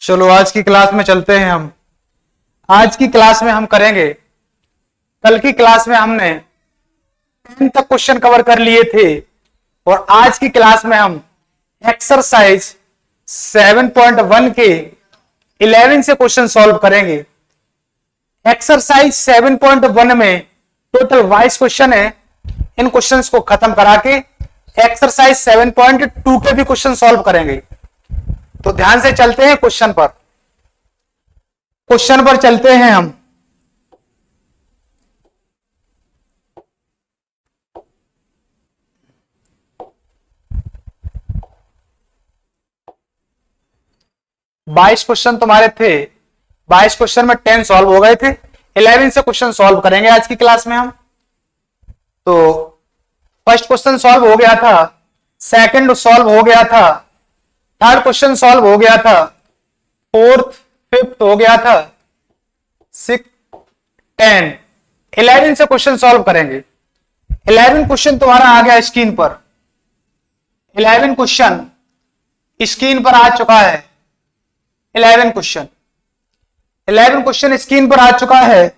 चलो आज की क्लास में चलते हैं हम। आज की क्लास में हम करेंगे, कल की क्लास में हमने 10 तक क्वेश्चन कवर कर लिए थे और आज की क्लास में हम एक्सरसाइज 7.1 के 11 से क्वेश्चन सॉल्व करेंगे। एक्सरसाइज 7.1 में टोटल 22 क्वेश्चन है। इन क्वेश्चंस को खत्म करा के एक्सरसाइज 7.2 के भी क्वेश्चन सॉल्व करेंगे। तो ध्यान से चलते हैं क्वेश्चन पर चलते हैं हम। बाईस क्वेश्चन तुम्हारे थे, 22 क्वेश्चन में 10 सॉल्व हो गए थे। 11 से क्वेश्चन सॉल्व करेंगे आज की क्लास में हम। तो फर्स्ट क्वेश्चन सॉल्व हो गया था, सेकंड सॉल्व हो गया था, थर्ड क्वेश्चन सॉल्व हो गया था, फोर्थ फिफ्थ हो गया था, 6 10 11 से क्वेश्चन सॉल्व करेंगे। 11 क्वेश्चन तुम्हारा आ गया स्क्रीन पर। 11 क्वेश्चन स्क्रीन पर आ चुका है। 11 क्वेश्चन स्क्रीन पर आ चुका है।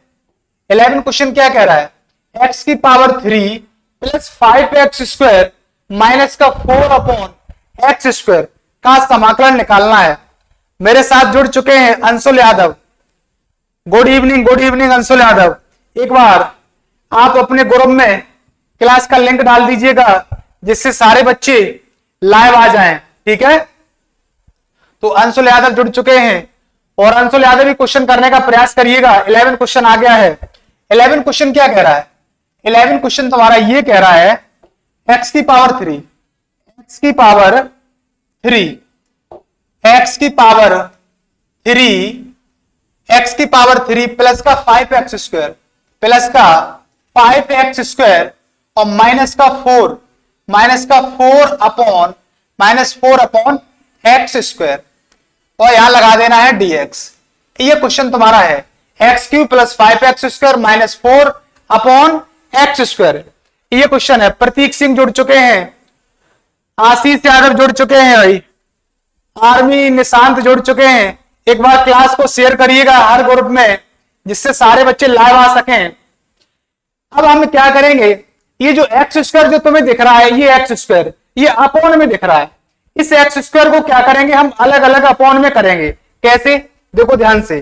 11 क्वेश्चन क्या कह रहा है? x की power 3 plus 5x square minus का 4 अपॉन एक्स स्क्वायर का समाकलन निकालना है। मेरे साथ जुड़ चुके हैं अंशुल यादव। Good evening Anshul Yadav. एक बार आप अपने ग्रुप में क्लास का लिंक डाल दीजिएगा जिससे सारे बच्चे लाइव आ जाएं, ठीक है? तो अंशुल यादव जुड़ चुके हैं और अंशुल यादव भी क्वेश्चन करने का प्रयास करिएगा। 11 क्वेश्चन आ गया है। 11 क्वेश्चन क्या कह रहा है? 11 क्वेश्चन तुम्हारा ये कह रहा है x की पावर 3 प्लस का 5x स्क्वायर और माइनस का 4 अपॉन एक्स स्क्वायर और यहां लगा देना है dx। ये क्वेश्चन तुम्हारा है x³ plus 5x square minus 4 upon x square. ये क्वेश्चन है। प्रतीक सिंह जुड़ चुके हैं, आशीष यादव जुड़ चुके हैं, भाई आर्मी निशांत जुड़ चुके हैं। एक बार क्लास को शेयर करिएगा हर ग्रुप में जिससे सारे बच्चे लाइव आ सकें। अब हम क्या करेंगे? ये जो एक्स स्क्वायर जो तुम्हें दिख रहा है, ये एक्स स्क्वायर ये अपॉन में दिख रहा है। इस एक्स स्क्वायर को क्या करेंगे? हम अलग अलग अपॉन में करेंगे। कैसे? देखो ध्यान से।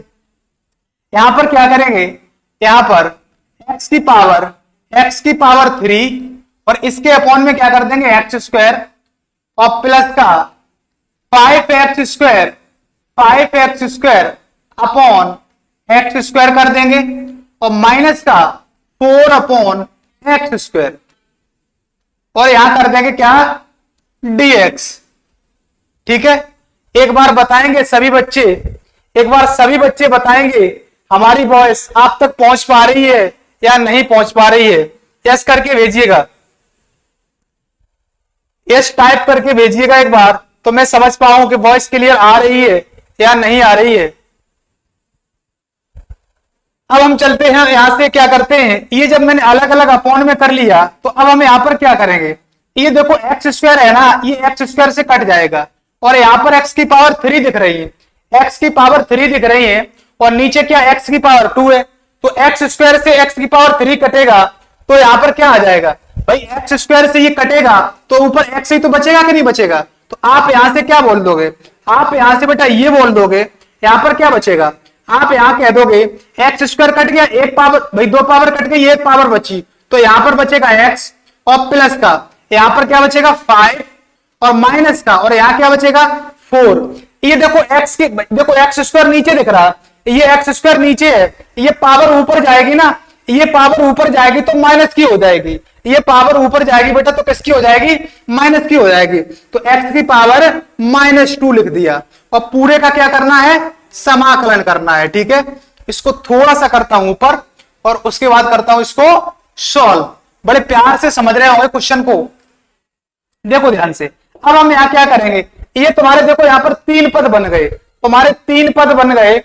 यहां पर क्या करेंगे? यहां पर x की पावर 3 और इसके अपॉन में क्या कर देंगे? एक्स स्क्वायर और प्लस का 5x square upon x square कर देंगे और माइनस का 4 अपॉन एक्स स्क्वायर और यहां कर देंगे क्या? dx। ठीक है? एक बार बताएंगे सभी बच्चे बताएंगे हमारी वॉइस आप तक पहुंच पा रही है या नहीं पहुंच पा रही है। यस करके भेजिएगा, यस टाइप करके भेजिएगा एक बार, तो मैं समझ पाऊं कि वॉइस क्लियर आ रही है या नहीं आ रही है। अब हम चलते हैं यहां से। क्या करते हैं? ये जब मैंने अलग अलग अपॉन में कर लिया तो अब हम यहां पर क्या करेंगे? ये देखो एक्स स्क्वायर है ना, ये एक्स स्क्वायर से कट जाएगा और यहां पर एक्स की पावर 3 दिख रही है, एक्स की पावर 3 दिख रही है और नीचे क्या एक्स की पावर 2 है। तो एक्स स्क्वायर से एक्स की पावर 3 कटेगा तो यहां पर क्या आ जाएगा? भाई एक्स स्क्वायर से ये कटेगा तो ऊपर एक्स ही तो बचेगा कि नहीं बचेगा? तो आप यहां से क्या बोल दोगे? आप यहां से बेटा ये बोल दोगे, यहां पर क्या बचेगा? आप यहां कह दोगे एक्स स्क्वायर कट गया, एक पावर, भाई 2 पावर कट गई, एक पावर बची, तो यहां पर बचेगा एक्स और प्लस का यहां पर क्या बचेगा? 5 और माइनस का और यहां क्या बचेगा? 4। ये देखो एक्स स्क्वायर नीचे दिख रहा है, ये एक्स स्क्वायर नीचे है, ये पावर ऊपर जाएगी ना, ये पावर ऊपर जाएगी तो माइनस की हो जाएगी। ये पावर ऊपर जाएगी बेटा तो किसकी हो जाएगी? माइनस की हो जाएगी। तो एक्स की पावर -2 लिख दिया और पूरे का क्या करना है? समाकलन करना है। ठीक है? इसको थोड़ा सा करता हूं ऊपर और उसके बाद करता हूं इसको सॉल्व। बड़े प्यार से समझ रहे होंगे क्वेश्चन को, देखो ध्यान से। अब हम यहां क्या करेंगे? ये तुम्हारे देखो यहां पर 3 पद बन गए, तुम्हारे 3 पद बन गए।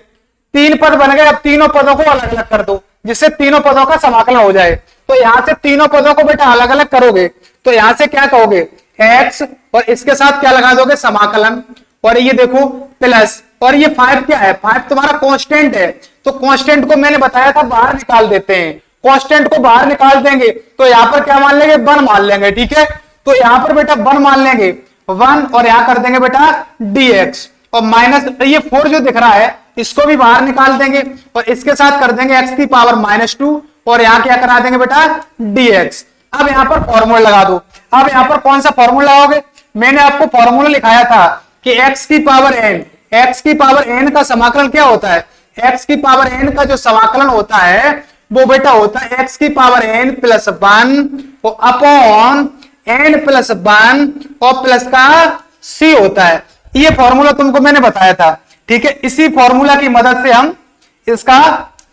अब तीनों पदों को अलग अलग कर दो जिससे तीनों पदों का समाकलन हो जाए। तो यहां से तीनों पदों को बेटा अलग अलग करोगे तो यहां से क्या कहोगे? x और इसके साथ क्या लगा दोगे? समाकलन। और ये देखो प्लस, और ये 5 क्या है, 5 तुम्हारा कांस्टेंट है, तो कांस्टेंट को मैंने बताया था बाहर निकाल देते हैं, कांस्टेंट को बाहर निकाल देंगे तो यहां पर क्या मान लेंगे, 1 मान लेंगे, ठीक है। तो यहां पर बेटा 1 मान लेंगे 1, और यहां कर देंगे बेटा dx, और माइनस ये 4 जो दिख रहा है इसको भी बाहर निकाल देंगे और इसके साथ कर देंगे x की पावर -2, और यहां क्या करा देंगे बेटा dx। अब यहां पर फॉर्मूला लगा दो। अब यहां पर कौन सा फॉर्मूला लगाओगे, मैंने आपको फॉर्मूला लिखाया था कि x की पावर n का समाकलन क्या होता है, x की पावर n का जो समाकलन होता है वो बेटा होता है x की power n plus 1 upon n plus 1 और प्लस का c होता है। ये फॉर्मूला तुमको मैंने बताया था, ठीक है। इसी फॉर्मूला की मदद से हम इसका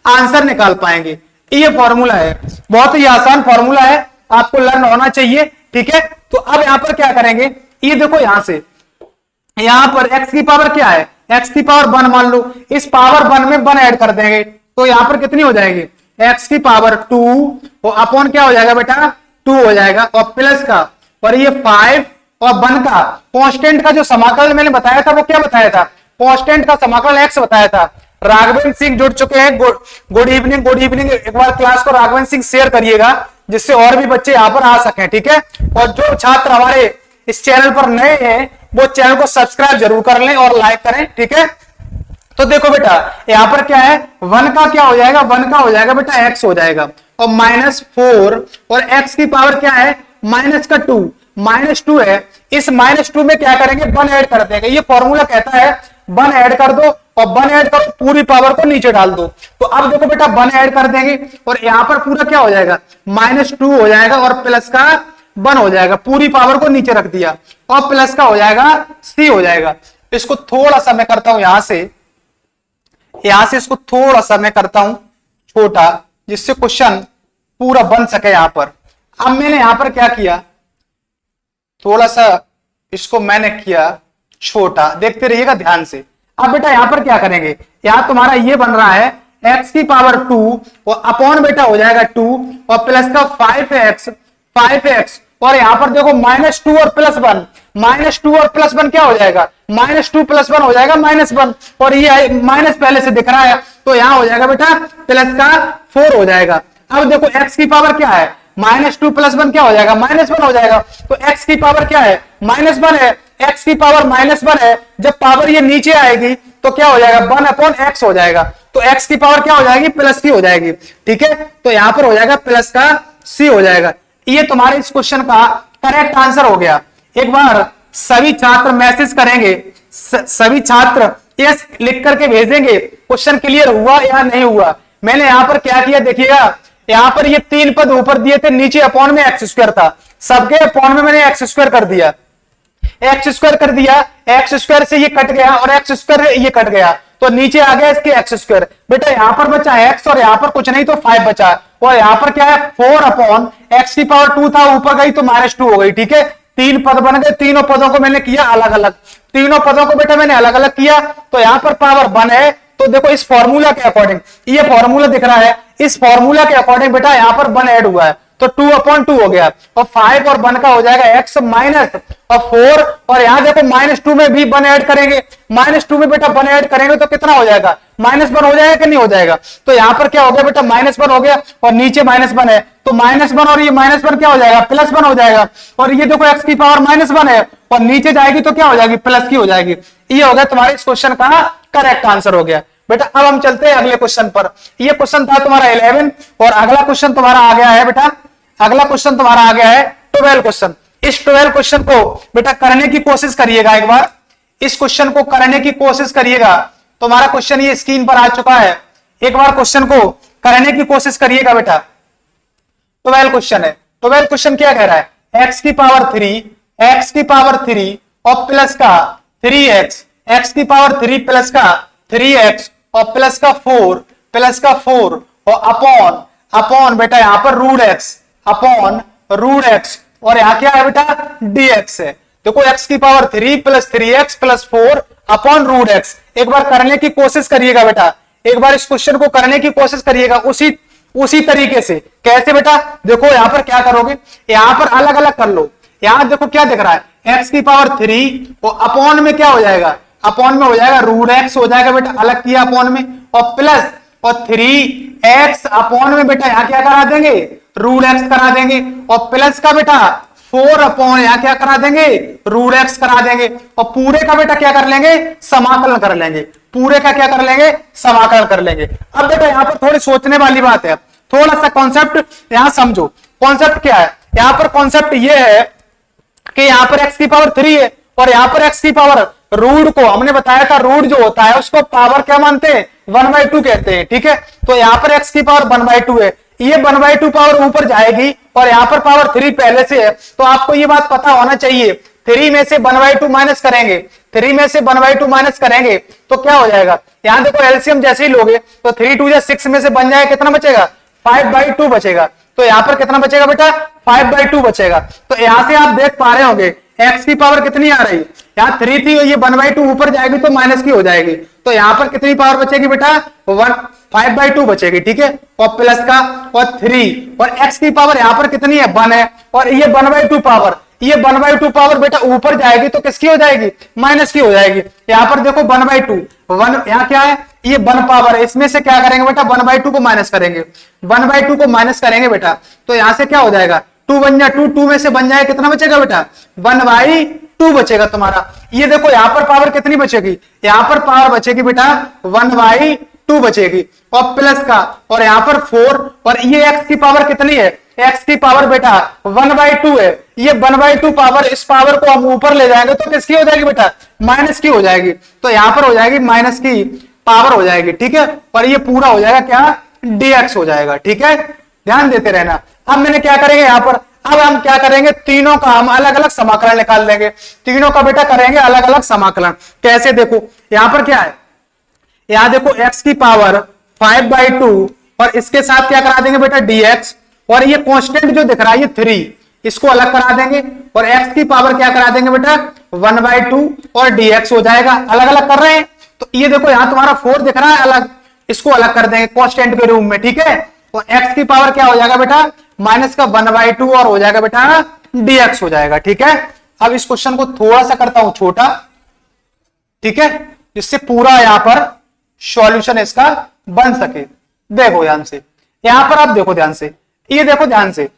आंसर निकाल पाएंगे। ये फॉर्मूला है, बहुत ही आसान फॉर्मूला है, आपको लर्न होना चाहिए, ठीक है। तो अब यहां पर क्या करेंगे, ये देखो यहां से यहां पर x की पावर क्या है, x की पावर 1 मान लो, इस पावर 1 में 1 ऐड कर देंगे तो यहां पर कितनी हो जाएगी, x की पावर 2 और अपॉन क्या हो जाएगा बेटा 2 हो जाएगा, और प्लस का, और ये 5 और 1 का कांस्टेंट का जो समाकलन मैंने बताया था वो क्या बताया था, कांस्टेंट का समाकलन x बताया था। राघवेंद्र सिंह जुड़ चुके हैं, गुड इवनिंग। एक बार क्लास को राघवेंद्र सिंह शेयर करिएगा जिससे और भी बच्चे यहां पर आ सकें, ठीक है। और जो छात्र हमारे इस चैनल पर नए हैं वो चैनल को सब्सक्राइब जरूर कर लें और लाइक करें, ठीक है। तो देखो बेटा यहां पर क्या है, 1 का क्या हो जाएगा, 1 का हो जाएगा बेटा x हो जाएगा, और -4 और x की पावर क्या है -2 है। इस -2 में क्या करेंगे, 1 ऐड कर देंगे। ये फॉर्मूला कहता है 1 ऐड कर दो और 1 ऐड करो, पूरी पावर को नीचे डाल दो। तो अब देखो बेटा 1 ऐड कर देंगे और यहां पर पूरा क्या हो जाएगा, -2 हो जाएगा और प्लस का 1 हो जाएगा, पूरी पावर को नीचे रख दिया, और प्लस का हो जाएगा c हो जाएगा। इसको थोड़ा सा मैं करता हूं यहां से इसको थोड़ा सा मैं करता हूं छोटा, जिससे क्वेश्चन पूरा बन सके यहां पर। अब मैंने यहां पर क्या किया, थोड़ा सा इसको मैंने किया छोटा, देखते रहिएगा ध्यान से। अब बेटा यहां पर क्या करेंगे, यहां तुम्हारा ये बन रहा है x की पावर 2 और अपॉन बेटा हो जाएगा 2 और प्लस का 5x, और यहां पर देखो -2 और +1, -2 और +1 क्या हो जाएगा, -2 + 1 हो जाएगा -1, और ये माइनस पहले से दिख रहा है तो यहां हो जाएगा बेटा प्लस का 4 हो जाएगा। अब देखो x की पावर क्या है, -2 + 1 क्या हो जाएगा, -1 हो जाएगा। तो x की पावर क्या है, -1 है, x की पावर -1 है, जब पावर ये नीचे आएगी तो क्या हो जाएगा, 1/x हो जाएगा। तो x की पावर क्या हो जाएगी, +c हो जाएगी, ठीक है। तो यहां पर हो जाएगा प्लस का c हो जाएगा। ये तुम्हारे इस क्वेश्चन का करेक्ट आंसर हो गया। एक बार सभी छात्र मैसेज करेंगे, सभी छात्र यस लिख करके भेजेंगे क्वेश्चन क्लियर हुआ या नहीं हुआ। मैंने यहां पर क्या किया देखिएगा, यहां पर ये 3 पद ऊपर दिए थे, नीचे अपॉन में x² था, सबके अपॉन में मैंने x² कर दिया, x² से ये कट गया और x² ये कट गया, तो नीचे आ गया इसके x²। बेटा यहां पर बचा x और यहां पर कुछ नहीं तो 5 बचा, और यहां पर क्या है 4 अपॉन x की पावर 2 था, ऊपर गई तो -2 हो गई, ठीक है। 3 पद बन गए, तीनों पदों को मैंने किया अलग अलग, तीनों पदों को बेटा मैंने अलग अलग किया, तो यहां पर पावर 1 है। तो देखो इस फॉर्मूला के अकॉर्डिंग, ये फॉर्मूला दिख रहा है, इस फॉर्मूला के अकॉर्डिंग बेटा यहां पर 1 ऐड हुआ है तो 2/2 हो गया, और 5 और 1 का हो जाएगा x माइनस और 4, और यहां देखो -2 में भी 1 ऐड करेंगे, -2 में बेटा 1 ऐड करेंगे तो कितना हो जाएगा, -1 हो जाएगा कि नहीं हो जाएगा। तो यहां पर क्या हो गया बेटा -1 हो गया, और नीचे -1 है तो -1 और ये -1 क्या हो जाएगा, +1 हो जाएगा, और ये देखो x की पावर -1 है और नीचे जाएगी तो क्या हो जाएगी, प्लस की हो जाएगी। ये हो गया तुम्हारे इस क्वेश्चन का करेक्ट आंसर हो गया। बेटा अब हम चलते हैं अगले क्वेश्चन पर। ये क्वेश्चन था तुम्हारा 11 और अगला क्वेश्चन तुम्हारा आ गया है बेटा, अगला क्वेश्चन तुम्हारा आ गया है 12 क्वेश्चन। इस 12 क्वेश्चन को बेटा करने की कोशिश करिएगा, एक बार इस क्वेश्चन को करने की कोशिश करिएगा। तुम्हारा क्वेश्चन ये स्क्रीन पर आ चुका है, एक बार क्वेश्चन को करने की कोशिश करिएगा बेटा। 12 क्वेश्चन है, 12 क्वेश्चन क्या कह रहा है, x की पावर 3 और प्लस का 3x, x की पावर 3 प्लस का 3x और प्लस का 4 और अपॉन बेटा यहां पर रूट x और यहां क्या है बेटा dx है। देखो x की power 3 + 3x + 4 upon root x। एक बार करने की कोशिश करिएगा बेटा, एक बार इस क्वेश्चन को करने की कोशिश करिएगा उसी तरीके से। कैसे बेटा, देखो यहां पर क्या करोगे, यहां पर अलग अलग कर लो। यहां देखो क्या दिख रहा है, x की पावर 3 और अपॉन में क्या हो जाएगा, अपॉन में हो जाएगा रूट x हो जाएगा बेटा, अलग किया अपॉन में, और प्लस और 3x अपॉन में बेटा यहां क्या करा देंगे, रूट x करा देंगे, और प्लस का बेटा 4 अपॉन यहां क्या करा देंगे, रूट x करा देंगे, और पूरे का बेटा क्या कर लेंगे, समाकलन कर लेंगे, पूरे का क्या कर लेंगे, समाकलन कर लेंगे। अब बेटा यहां पर थोड़ी सोचने वाली बात है, थोड़ा सा कॉन्सेप्ट यहां समझो। कॉन्सेप्ट क्या है, यहां पर कॉन्सेप्ट ये है कि यहां पर x की पावर 3 है और यहां पर x की पावर रूट को हमने बताया था, रूट जो होता है उसको पावर क्या मानते हैं, 1/2 कहते हैं, ठीक है। तो यहां पर x की पावर 1/2 है, ये 1/2 पावर ऊपर जाएगी और यहां पर पावर 3 पहले से है, तो आपको ये बात पता होना चाहिए। 3 में से 1/2 माइनस करेंगे, 3 में से 1/2 माइनस करेंगे तो क्या हो जाएगा, यहां देखो एलसीएम जैसे ही लोगे तो 3 2 6 में से बन जाएगा, कितना बचेगा, 5/2 बचेगा। तो यहां पर कितना बचेगा बेटा, 5/2 बचेगा। तो यहां से आप देख पा रहे होंगे x की पावर कितनी आ रही, यहाँ 3 थी, ये 1/2 ऊपर जाएगी तो माइनस की हो जाएगी, तो यहां पर कितनी पावर बचेगी बेटा, 5/2 बचेगी, ठीक है, और प्लस का और 3, और x की पावर यहां पर कितनी है, 1 है, और ये 1/2 पावर, ये 1/2 पावर बेटा ऊपर जाएगी तो किसकी हो जाएगी, माइनस की हो जाएगी। यहां पर देखो 1/2, 1 यहाँ क्या है, ये 1 पावर है, इसमें से क्या करेंगे बेटा, 1/2 को माइनस करेंगे, 1/2 को माइनस करेंगे बेटा, तो यहां से क्या हो जाएगा, 2 बन जाए, 2 में से बन जाए, कितना बचेगा बेटा, 1/2 बचेगा तुम्हारा। ये देखो यहां पर पावर कितनी बचेगी, यहां पर पावर बचेगी बेटा 1/2 बचेगी, और प्लस का, और यहां पर 4, और ये x की पावर कितनी है, x की पावर बेटा 1/2 है, ये 1/2 पावर, इस पावर को हम ऊपर ले जाएंगे तो किसकी हो जाएगी बेटा, माइनस की हो जाएगी, तो यहां पर हो जाएगी माइनस की पावर हो जाएगी, ठीक है, और ये पूरा हो जाएगा क्या, dx हो जाएगा, ठीक है, ध्यान देते रहना। अब मैंने क्या करेंगे यहां पर, अब हम क्या करेंगे, तीनों का हम अलग अलग समाकलन निकाल लेंगे, तीनों का बेटा करेंगे अलग अलग समाकलन। कैसे, देखो यहां पर क्या है, यहां देखो x की पावर 5/2 और इसके साथ क्या करा देंगे बेटा dx, और ये कांस्टेंट जो दिख रहा है ये 3, इसको अलग करा देंगे, और x की पावर क्या करा देंगे बेटा 1/2 और dx हो जाएगा, अलग अलग कर रहे हैं। तो ये देखो यहां तुम्हारा 4 दिख रहा है अलग, इसको अलग कर देंगे कांस्टेंट के रूप में, ठीक है, और x की पावर क्या हो जाएगा बेटा माइनस का 1/2 और हो जाएगा बेटा dx हो जाएगा, ठीक है। अब इस क्वेश्चन को थोड़ा सा करता हूं छोटा, ठीक है, जिससे पूरा यहां पर सॉल्यूशन इसका बन सके। देखो ध्यान से, यहां पर आप देखो ध्यान से, ये देखो ध्यान से,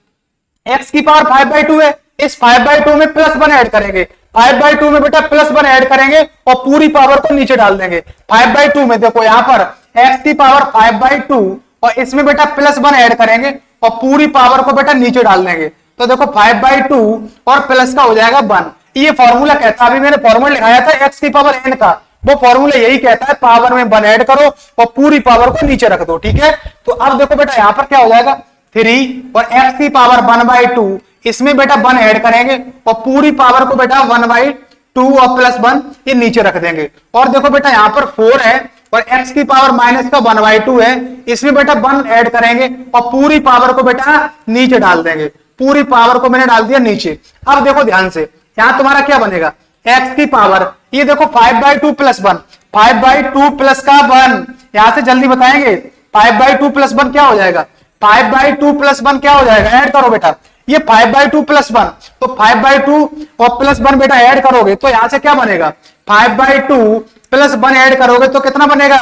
x की पावर 5/2 है, इस 5/2 में +1 ऐड करेंगे, 5/2 में बेटा +1 ऐड करेंगे और पूरी पावर को नीचे डाल देंगे। 5/2 में देखो यहां पर x की पावर 5/2 और इसमें बेटा +1 ऐड करेंगे और पूरी पावर को बेटा नीचे डाल देंगे, तो देखो 5/2 और प्लस का हो जाएगा 1। ये फॉर्मूला कहता है, अभी मैंने फॉर्मूला लिखाया था x की पावर n का, वो फॉर्मूला यही कहता है पावर में 1 ऐड करो और पूरी पावर को नीचे रख दो, ठीक है। तो अब देखो बेटा यहां पर क्या हो जाएगा 3 और x की पावर 1/2, इसमें बेटा 1 ऐड करेंगे और पूरी पावर को बेटा 1/2 और +1 ये नीचे रख देंगे, और देखो बेटा यहां पर 4 है और x की पावर माइनस का 1/2 है, इसमें बेटा 1 ऐड करेंगे और पूरी पावर को बेटा नीचे डाल देंगे, पूरी पावर को मैंने डाल दिया नीचे। अब देखो ध्यान से, यहां तुम्हारा क्या बनेगा, x की पावर, ये देखो 5/2 + 1, 5/2 प्लस का 1, यहां से जल्दी बताएंगे 5/2 + 1 क्या हो जाएगा, 5/2 + 1 क्या हो जाएगा, ऐड करो बेटा, ये 5/2 + 1, तो 5/2 और +1 बेटा ऐड करोगे तो यहां से क्या बनेगा, 5/2 + 1 ऐड करोगे तो कितना बनेगा,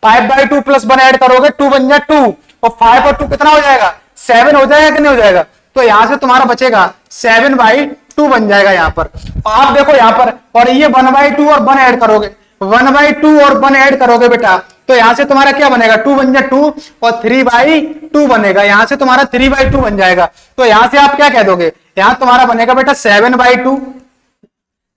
5/2 + 1 ऐड करोगे 2 बन जाए 2, और 5 और 2 कितना हो जाएगा, 7 हो जाएगा कि नहीं हो जाएगा, तो यहां से तुम्हारा बचेगा 7/2 बन जाएगा यहां पर। आप देखो यहां पर, और ये 1/2 और 1 ऐड करोगे, 1/2 और 1 ऐड करोगे बेटा, तो यहां से तुम्हारा क्या बनेगा, 2 बन जाए 2 और 3/2 बनेगा, यहां से तुम्हारा 3/2 बन जाएगा। तो यहां से आप क्या कह दोगे, यहां तुम्हारा बनेगा बेटा 7/2,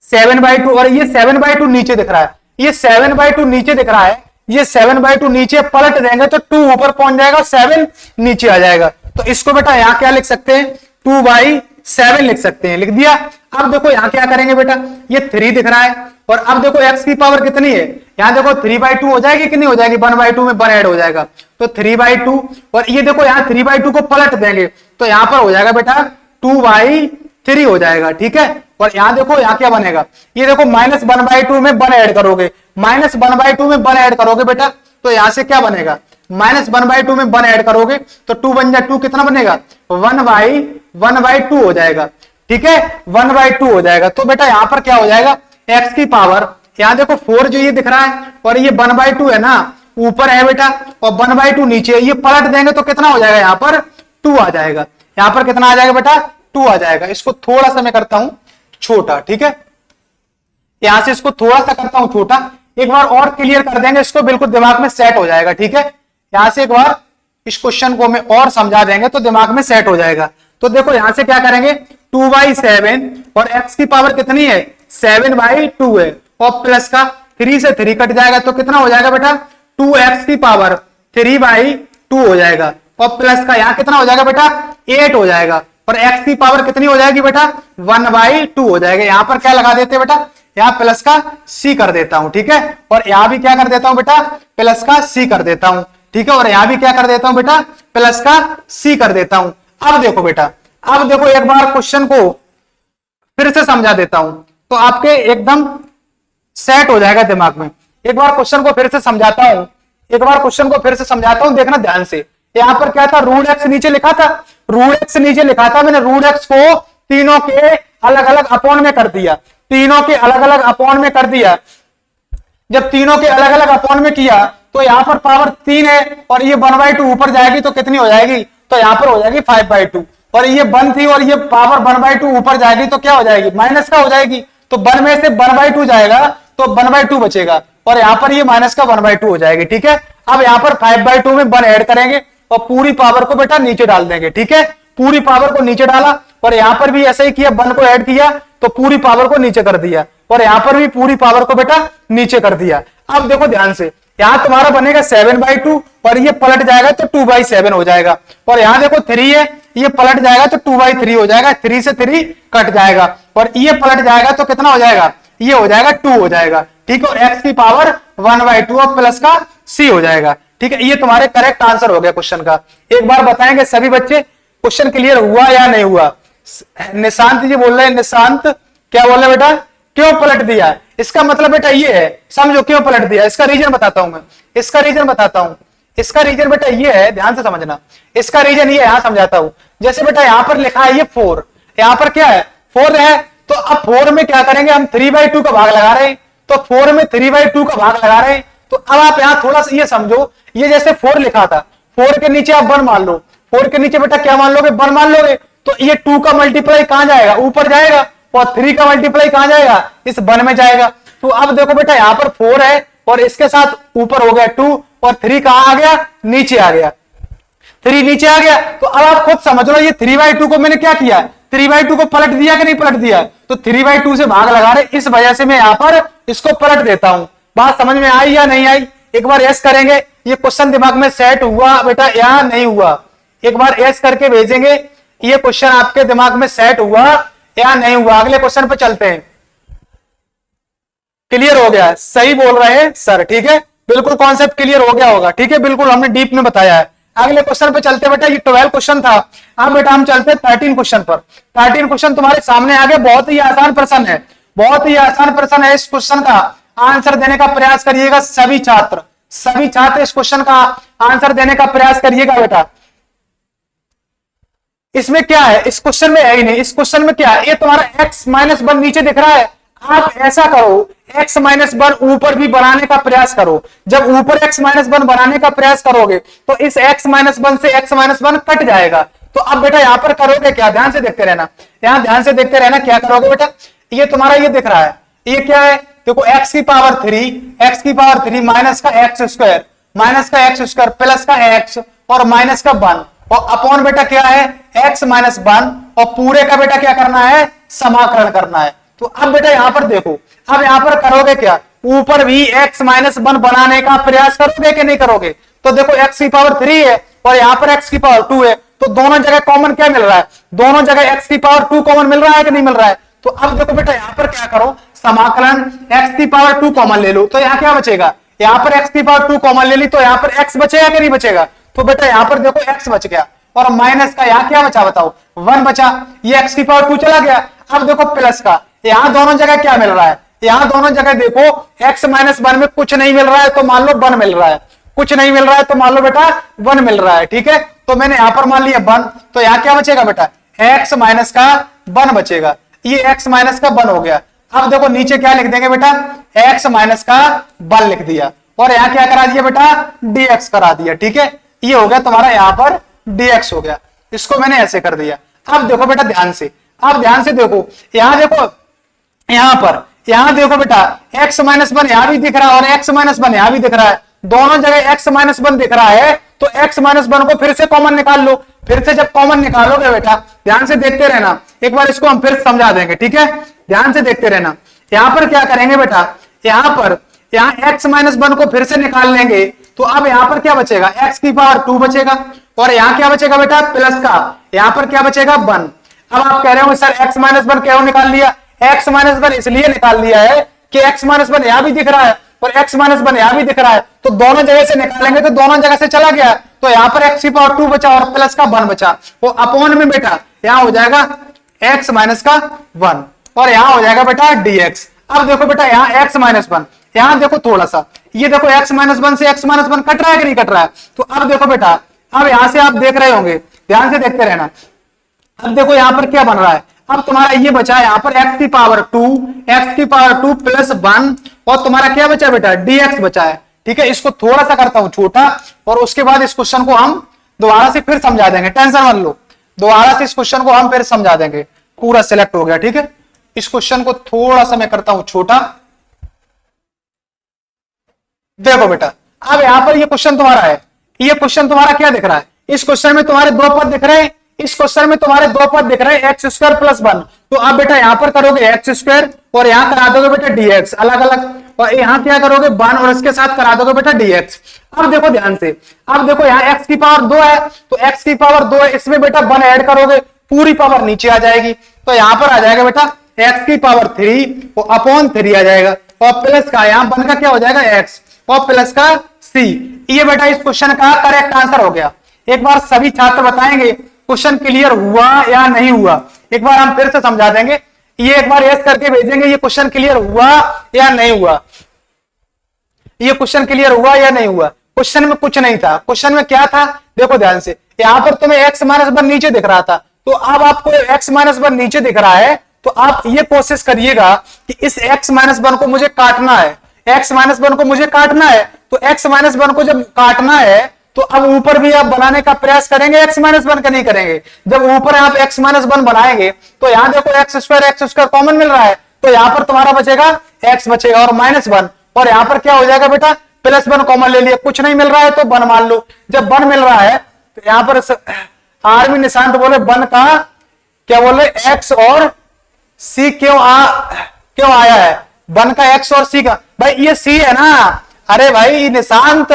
7/2, और ये 7/2 नीचे दिख रहा है, ये 7/2 नीचे दिख रहा है, ये 7/2 नीचे पलट देंगे तो 2 ऊपर पहुंच जाएगा, 7 नीचे आ जाएगा, तो इसको बेटा यहां क्या लिख सकते हैं, 2/7 लिख सकते हैं, लिख दिया। अब देखो यहां क्या करेंगे बेटा, ये 3 दिख रहा है, और अब देखो x की पावर कितनी है, यहां देखो 3/2 हो जाएगी कि नहीं हो जाएगी, 1/2 में 1 ऐड हो जाएगा, तो 3/2, और ये देखो यहां 3/2 को पलट देंगे तो यहां पर हो जाएगा बेटा 2/3 हो जाएगा, ठीक है। और यहां देखो यहां क्या बनेगा, ये देखो -1/2 में 1 ऐड करोगे, -1/2 में 1 ऐड करोगे बेटा, तो यहां से क्या बनेगा, -1/2 में 1 ऐड करोगे तो 2 बन जाए 2, कितना बनेगा 1/2 हो जाएगा, ठीक है, 1/2 हो जाएगा। तो बेटा यहाँ पर क्या हो जाएगा, x की पावर, यहाँ देखो 4 जो ये दिख रहा है और ये 1/2 है ना, ऊपर है बेटा, और 1/2 नीचे है, ये पलट देंगे तो कितना हो जाएगा, यहाँ पर 2 आ जाएगा। यहाँ पर कितना आ जाएगा बेटा, 2 आ जाएगा। इसको थोड़ा सा मैं करता हूं छोटा, ठीक है, यहां से इसको थोड़ा सा करता हूं छोटा, एक बार और क्लियर कर देंगे इसको, बिल्कुल दिमाग में सेट हो जाएगा। ठीक है, यहां से एक बार इस क्वेश्चन को मैं और समझा देंगे तो दिमाग में सेट हो जाएगा। तो देखो यहां से क्या करेंगे, 2/7 और x की पावर कितनी है, 7/2 है, और प्लस का 3 से 3 कट जाएगा तो कितना हो जाएगा बेटा, 2x की पावर 3/2 हो जाएगा, और प्लस का यहां कितना हो जाएगा बेटा, 8 हो जाएगा, और x की पावर कितनी हो जाएगी बेटा, 1/2 हो जाएगा। यहां पर क्या लगा देते हैं बेटा, यहां प्लस का c कर देता हूं, ठीक है, और यहां भी क्या कर देता हूं बेटा, प्लस का c कर देता हूं, ठीक है, और यहां भी क्या कर देता हूं बेटा, प्लस का c कर देता हूं। अब देखो बेटा, अब देखो एक बार क्वेश्चन को फिर से समझा देता हूं तो आपके एकदम सेट हो जाएगा दिमाग में। एक बार क्वेश्चन को फिर से समझाता हूं, एक बार क्वेश्चन को फिर से समझाता हूं, देखना ध्यान से। यहां पर क्या था, रूट एक्स नीचे लिखा था, रूट एक्स नीचे लिखा था, मैंने रूट एक्स को तीनों के अलग अलग अपॉन में कर दिया, तीनों के अलग अलग अपॉन में कर दिया। जब तीनों के अलग अलग अपॉन में किया तो यहां पर पावर 3 है, और ये 1/2 ऊपर जाएगी तो कितनी हो जाएगी, तो यहां पर हो जाएगी 5/2, और ये 1 थी और ये पावर 1/2 ऊपर जाएगी तो क्या हो जाएगी, माइनस का हो जाएगी, तो 1 में से 1/2 जाएगा तो 1/2 बचेगा, और यहां पर ये माइनस का 1/2 हो जाएगी। ठीक है, अब यहां पर 5/2 में 1 ऐड करेंगे और पूरी पावर को बेटा नीचे डाल देंगे। ठीक है, पूरी पावर को नीचे डाला, और यहां पर भी ऐसा ही किया, 1 को ऐड किया तो पूरी पावर को नीचे कर दिया, और यहां पर भी पूरी पावर को बेटा नीचे कर दिया। अब देखो ध्यान से, यहां तुम्हारा बनेगा 7/2 और ये पलट जाएगा तो 2/7 हो जाएगा, और यहां देखो 3 है, ये पलट जाएगा तो 2/3 हो जाएगा, 3 से 3 कट जाएगा, और ये पलट जाएगा तो कितना हो जाएगा, ये हो जाएगा 2 हो जाएगा। ठीक है, और x की पावर 1/2 और प्लस का c हो जाएगा। ठीक है, ये तुम्हारे करेक्ट आंसर हो गया क्वेश्चन का। एक बार बताएंगे सभी बच्चे, क्वेश्चन क्लियर हुआ या नहीं हुआ। निशांत जी बोल रहे हैं, निशांत क्या बोल रहे बेटा, क्यों पलट दिया, इसका मतलब बेटा ये है, समझो क्यों पलट दिया, इसका रीजन बताता हूं मैं, इसका रीजन बताता हूं। इसका रीजन बेटा ये है, ध्यान से समझना, इसका रीजन ये है, यहां समझाता हूं। जैसे बेटा यहां पर लिखा है ये 4, यहां पर क्या है 4 है, तो अब 4 में क्या करेंगे, हम 3/2 का भाग लगा रहे हैं, तो 4 में 3/2 का भाग लगा रहे हैं, तो अब आप यहां थोड़ा सा ये समझो, ये जैसे 4 लिखा था, 4 के नीचे आप 1 मान लो, 4 के नीचे बेटा क्या मान लोगे, 1 मान लोगे, तो ये 2 का मल्टीप्लाई कहां जाएगा, ऊपर जाएगा, और 3 का मल्टीप्लाई कहां जाएगा, इस 1 में जाएगा। तो अब देखो बेटा यहां पर 4 है और इसके साथ ऊपर हो गया 2, और 3 कहां आ गया, नीचे आ गया, 3 नीचे आ गया। तो अब आप खुद समझ लो, ये 3/2 को मैंने क्या किया, 3/2 को पलट दिया कि नहीं पलट दिया, तो 3/2 से भाग लगा रहे, इस वजह से मैं यहां पर इसको पलट देता हूं। बात समझ में आई या नहीं आई, एक बार यस करेंगे, ये क्वेश्चन दिमाग में सेट हुआ बेटा या नहीं हुआ, एक बार यस करके भेजेंगे, ये क्वेश्चन आपके दिमाग में सेट हुआ या नहीं हुआ। अगले क्वेश्चन पे चलते हैं। क्लियर हो गया, सही बोल रहे हैं सर, ठीक है, बिल्कुल कॉन्सेप्ट क्लियर हो गया होगा। ठीक है, बिल्कुल हमने डीप में बताया है। अगले क्वेश्चन पे चलते बेटा, ये 12 क्वेश्चन था, अब बेटा हम चलते हैं 13 क्वेश्चन पर। 13 क्वेश्चन तुम्हारे सामने आ गए, बहुत ही आसान प्रश्न है, बहुत ही आसान प्रश्न है। इस क्वेश्चन का आंसर देने का प्रयास करिएगा सभी छात्र, सभी छात्र इस क्वेश्चन का आंसर देने का प्रयास करिएगा बेटा। इसमें क्या है, इस क्वेश्चन में है ही नहीं, इस क्वेश्चन में क्या है, ये तुम्हारा x-1 नीचे दिख रहा है, आप ऐसा करो x-1 ऊपर भी बनाने का प्रयास करो। जब ऊपर x-1 बनाने का प्रयास करोगे तो इस x-1 से x-1 कट जाएगा। तो अब बेटा यहां पर करोगे क्या, ध्यान से देखते रहना, यहां ध्यान से देखते रहना, क्या करोगे बेटा, ये तुम्हारा ये दिख रहा है, ये क्या है, देखो x की पावर 3 माइनस का x² प्लस का x और माइनस का 1, और अपॉन बेटा क्या है x-1, और पूरे का बेटा क्या करना है, समाकलन करना है। तो अब बेटा यहां पर देखो, अब यहां पर करोगे क्या, ऊपर भी x-1 बनाने का प्रयास करोगे कि नहीं करोगे। तो देखो x की पावर 3 है और यहां पर x की पावर 2 है, तो दोनों जगह कॉमन क्या मिल रहा है, दोनों जगह x की पावर 2 कॉमन मिल रहा है कि नहीं मिल रहा है। तो अब देखो बेटा यहां पर क्या करो, समाकलन x की पावर 2 कॉमन ले लो, तो यहां क्या बचेगा, यहां पर x की पावर 2 कॉमन ले ली, तो यहां पर x बचेगा कि नहीं बचेगा। तो बेटा यहां पर देखो x बच गया, और माइनस का यहां क्या बचा बताओ, 1 बचा, ये x की पावर 2 चला गया। अब देखो प्लस का, यहां दोनों जगह क्या मिल रहा है, यहां दोनों जगह देखो x-1 में कुछ नहीं मिल रहा है तो मान लो 1 मिल रहा है, कुछ नहीं मिल रहा है तो मान लो बेटा 1 मिल रहा है। ठीक है, तो मैंने यहां पर मान लिया 1, तो यहां क्या बचेगा बेटा, x माइनस का वन बचेगा, ये x माइनस का वन हो गया। अब देखो नीचे क्या लिख देंगे बेटा, x माइनस का वन लिख दिया, और यहाँ क्या करा दिया बेटा, dx करा दिया। ठीक है, ये हो गया तुम्हारा यहाँ पर dx हो गया, इसको मैंने ऐसे कर दिया। अब देखो बेटा ध्यान से, अब ध्यान से देखो, यहाँ देखो, यहाँ देखो बेटा x माइनस वन यहाँ भी दिख रहा है और x माइनस वन यहाँ भी दिख रहा है, दोनों जगह x माइनस वन दिख रहा है, तो x माइनस वन को फिर से कॉमन निकाल लो। फिर से जब कॉमन निकालोगे बेटा, ध्यान से देखते रहना, एक बार इसको हम फिर समझा देंगे। ठीक है, ध्यान से देखते रहना। यहाँ पर क्या करेंगे बेटा, यहाँ x माइनस वन को फिर से निकाल लेंगे, तो अब यहाँ पर क्या बचेगा, x की पावर 2 बचेगा, और यहाँ क्या बचेगा बेटा, प्लस का, यहाँ पर क्या बचेगा, 1। अब आप कह रहे हो सर x माइनस वन क्यों निकाल लिया, x माइनस वन इसलिए निकाल लिया है कि x माइनस वन यहाँ भी दिख रहा है और x माइनस वन यहाँ भी दिख रहा है, तो दोनों जगह से निकालेंगे तो दोनों जगह से चला गया, तो यहाँ पर x की पावर 2 बचा और प्लस का 1 बचा, वो अपॉन में बेटा यहाँ हो जाएगा x माइनस का 1 और यहाँ हो जाएगा बेटा dx। अब देखो बेटा यहाँ x माइनस 1, यहाँ देखो थोड़ा सा, ये देखो x माइनस 1 से x माइनस 1 कट रहा है कि नहीं कट रहा है, तो अब देखो बेटा, अब यहां से आप देख रहे होंगे, ध्यान से देखते रहना। अब देखो यहां पर क्या बन रहा है, अब तुम्हारा ये बचा है यहाँ पर x की पावर 2 प्लस 1 और तुम्हारा क्या बचा बेटा, dx बचा है। ठीक है, इसको थोड़ा सा करता हूं छोटा और उसके बाद इस क्वेश्चन को हम दोबारा से फिर समझा देंगे, टेंशन मत लो, दोबारा से इस क्वेश्चन को हम फिर समझा देंगे। पूरा सिलेक्ट हो गया। ठीक है, इस क्वेश्चन को थोड़ा सा मैं करता हूं छोटा। देखो बेटा, अब यहां पर ये क्वेश्चन तुम्हारा है, ये क्वेश्चन तुम्हारा क्या दिख रहा है, इस क्वेश्चन में तुम्हारे दो पद दिख रहे हैं, इस क्वेश्चन में तुम्हारे दो पद दिख रहे हैं, एक्स स्क्वायर प्लस 1, तो आप बेटा यहां पर करोगे एक्स स्क्वायर और यहां करा दोगे बेटा dx अलग अलग, और यहां क्या करोगे 1 और इसके साथ करा दोगे बेटा dx। अब देखो ध्यान से, अब देखो यहाँ x की पावर 2 है, तो x की पावर 2 है, इसमें बेटा 1 ऐड करोगे, पूरी पावर नीचे आ जाएगी, तो यहां पर आ जाएगा बेटा x की पावर 3 और अपॉन 3 आ जाएगा, और प्लस का यहाँ 1 का क्या हो जाएगा x और प्लस का c। ये बेटा इस क्वेश्चन का करेक्ट आंसर हो गया। एक बार सभी छात्र बताएंगे क्वेश्चन क्लियर हुआ या नहीं हुआ, एक बार हम फिर से समझा देंगे, ये एक बार यस करके भेजेंगे, ये क्वेश्चन क्लियर हुआ या नहीं हुआ, ये क्वेश्चन क्लियर हुआ या नहीं हुआ। क्वेश्चन में कुछ नहीं था, क्वेश्चन में क्या था, देखो ध्यान से, यहां पर तुम्हें x माइनस 1 नीचे दिख रहा था, तो अब आपको x माइनस 1 नीचे दिख रहा है, तो आप ये कोशिश करिएगा कि इस x माइनस 1 को मुझे काटना है, x माइनस 1 को मुझे काटना है, तो x माइनस 1 को जब काटना है तो अब ऊपर भी आप बनाने का प्रयास करेंगे, x माइनस 1 का नहीं करेंगे। जब ऊपर आप x माइनस 1 बनाएंगे तो यहां देखो x स्क्वायर कॉमन मिल रहा है, तो यहां पर तुम्हारा बचेगा x बचेगा और -1, और यहां पर क्या हो जाएगा बेटा +1 कॉमन ले लिया, कुछ नहीं मिल रहा है तो 1 मान लो। जब 1 मिल रहा है तो यहां पर आर्मी निशांत बोले 1 का क्या बोले x और c क्यों आया है, 1 का x और c का, भाई ये c है ना, अरे भाई निशांत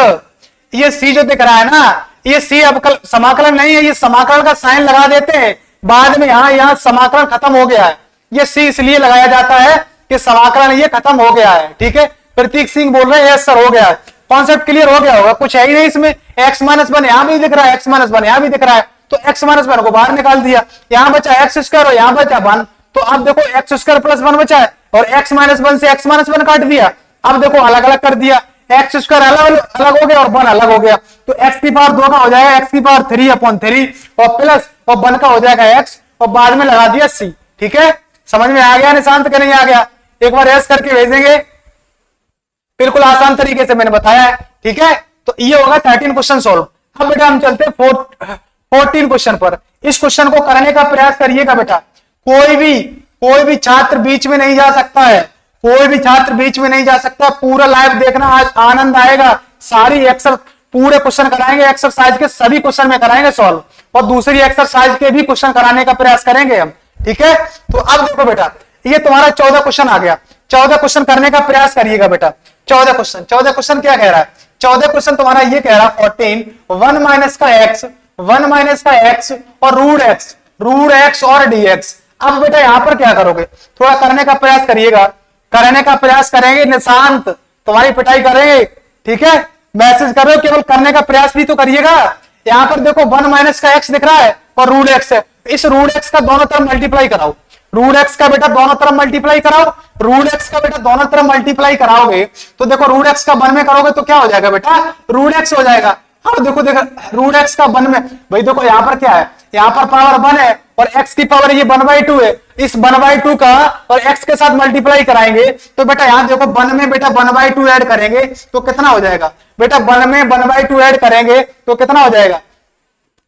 ये c जो दिख रहा है ना, ये c अब कल समाकलन नहीं है, ये समाकलन का साइन लगा देते हैं बाद में, यहाँ समाकलन खत्म हो गया है, ये c इसलिए लगाया जाता है कि समाकलन ये खत्म हो गया है। ठीक है, प्रतीक सिंह बोल रहे हैं यस सर हो गया है, कॉन्सेप्ट क्लियर हो गया होगा, कुछ है ही नहीं इसमें, x माइनस 1 यहाँ भी दिख रहा है, x माइनस 1 यहाँ भी दिख रहा है, तो x माइनस 1 को बाहर निकाल दिया, यहाँ बचा x स्क्वायर और यहाँ बचा 1, तो अब देखो x स्क्वायर प्लस 1 बचा है और x माइनस 1 से x माइनस 1 काट दिया, अब देखो अलग अलग कर दिया, एक्स स्क्वायर अलग हो गया और 1 अलग हो गया, तो x की पावर 2 का हो जाएगा x की पावर 3/3 और प्लस और 1 का हो जाएगा x और बाद में लगा दिया c। ठीक है, समझ में आ गया निशांत के नहीं आ गया, एक बार यस करके भेजेंगे, बिल्कुल आसान तरीके से मैंने बताया है। ठीक है, तो ये होगा 13 क्वेश्चन सोल्व। अब बेटा हम चलते हैं 14 क्वेश्चन पर, इस क्वेश्चन को करने का प्रयास करिएगा बेटा, कोई भी छात्र बीच में नहीं जा सकता है, कोई भी छात्र बीच में नहीं जा सकता, पूरा लाइव देखना, आज आनंद आएगा, सारी पूरे क्वेश्चन कराएंगे, एक्सरसाइज के सभी क्वेश्चन में कराएंगे सॉल्व, और दूसरी एक्सरसाइज के भी क्वेश्चन कराने का प्रयास करेंगे हम। ठीक है, तो अब देखो बेटा ये तुम्हारा 14 क्वेश्चन आ गया, 14 क्वेश्चन करने का प्रयास करिएगा बेटा। 14 क्वेश्चन क्या कह रहा है, 14 क्वेश्चन तुम्हारा ये कह रहा है 14 1 माइनस का x और रूट x और dx। अब बेटा यहां पर क्या करोगे, थोड़ा करने का प्रयास करिएगा, करने का प्रयास करेंगे, निशांत तुम्हारी पिटाई करेंगे। ठीक है, मैसेज करो, केवल करने का प्रयास भी तो करिएगा। यहां पर देखो 1 माइनस का x दिख रहा है और रूट x है, इस रूट x का दोनों तरफ मल्टीप्लाई कराओ, रूट x का बेटा दोनों तरफ मल्टीप्लाई कराओ, रूट x का बेटा दोनों तरफ मल्टीप्लाई कराओगे तो देखो रूट x का 1 में करोगे तो क्या हो जाएगा बेटा रूट x हो जाएगा। अब देखो रूट x का 1 में, भाई देखो यहाँ पर क्या है, यहाँ पर पावर 1 है और x की पावर ये 1/2 है, इस 1/2 का और x के साथ मल्टीप्लाई कराएंगे तो बेटा यहां देखो 1 में बेटा 1/2 ऐड करेंगे तो कितना हो जाएगा बेटा, 1 में 1/2 ऐड करेंगे तो कितना हो जाएगा,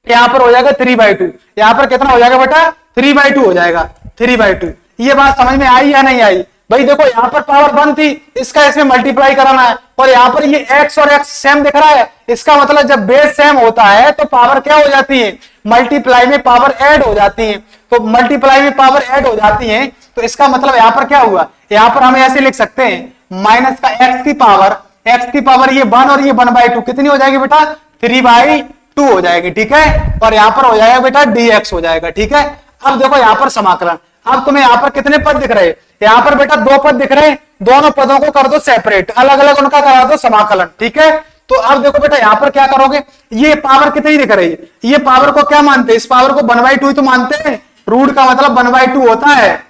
यहां पर हो जाएगा 3/2, यहां पर कितना हो जाएगा बेटा 3/2 हो जाएगा, 3/2। ये बात समझ में आई या नहीं आई भाई? देखो यहां पर पावर 1 थी, इसका इसमें मल्टीप्लाई कराना है और यहां पर ये x और x सेम दिख रहा है, इसका मतलब जब बेस सेम होता है तो पावर क्या हो जाती है, मल्टीप्लाई में पावर ऐड हो जाती है। तो मल्टीप्लाई में पावर ऐड हो जाती है तो इसका मतलब यहां पर क्या हुआ, यहां पर हम ऐसे लिख सकते हैं माइनस का x की पावर ये 1 और ये 1/2 कितनी हो जाएगी बेटा, 3/2 हो जाएगी, ठीक है। और यहां पर हो जाएगा बेटा dx हो जाएगा, ठीक है। अब देखो यहां पर समाकलन, अब तुम्हें यहां पर कितने पद दिख रहे हैं, यहां पर बेटा 2 पद दिख रहे हैं, दोनों पदों को कर दो सेपरेट, अलग अलग उनका करा दो समाकलन, ठीक है। तो अब देखो बेटा यहां पर क्या करोगे, ये पावर कितनी दिख रही है, ये पावर को क्या मानते हैं, इस पावर को 1/2 तो मानते हैं, रूट का मतलब 1/2 होता है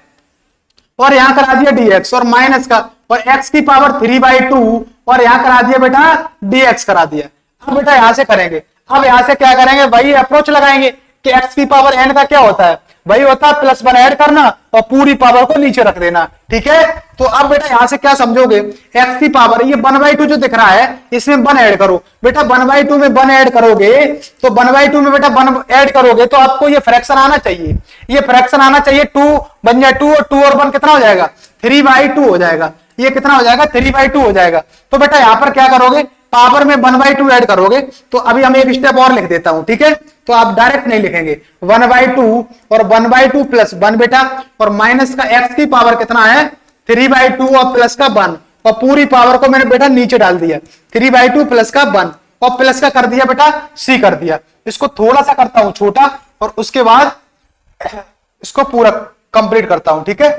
और यहां करा दिया dx और माइनस का और x की पावर 3/2 और यहां करा दिया बेटा dx करा दिया। अब बेटा यहां से करेंगे, अब यहां से क्या करेंगे, वही अप्रोच लगाएंगे कि x की पावर n का क्या होता है, वही होता है +1 ऐड करना और पूरी पावर को नीचे रख देना, ठीक है। तो अब बेटा यहां से क्या समझोगे, x की पावर ये 1/2 जो दिख रहा है इसमें 1 ऐड करो बेटा, 1/2 में 1 ऐड करोगे तो 1/2 में बेटा 1 ऐड करोगे तो आपको ये फ्रैक्शन आना चाहिए, ये फ्रैक्शन आना चाहिए, 2 बन जाए 2 और 2 और 1 कितना हो जाएगा, 3/2 हो जाएगा, ये कितना हो जाएगा 3/2 हो जाएगा। तो बेटा यहां पर क्या करोगे, पावर में 1/2 ऐड करोगे, तो अभी हम एक स्टेप और लिख देता हूं, ठीक है। तो आप डायरेक्ट नहीं लिखेंगे, 1/2 और 1/2 + 1 बेटा और माइनस का x की पावर कितना है 3/2 और प्लस का 1 और पूरी पावर को मैंने बेटा नीचे डाल दिया, 3/2 प्लस का 1 और प्लस का कर दिया बेटा c कर दिया। इसको थोड़ा सा करता हूं छोटा और उसके बाद इसको पूरा कंप्लीट करता हूं, ठीक है।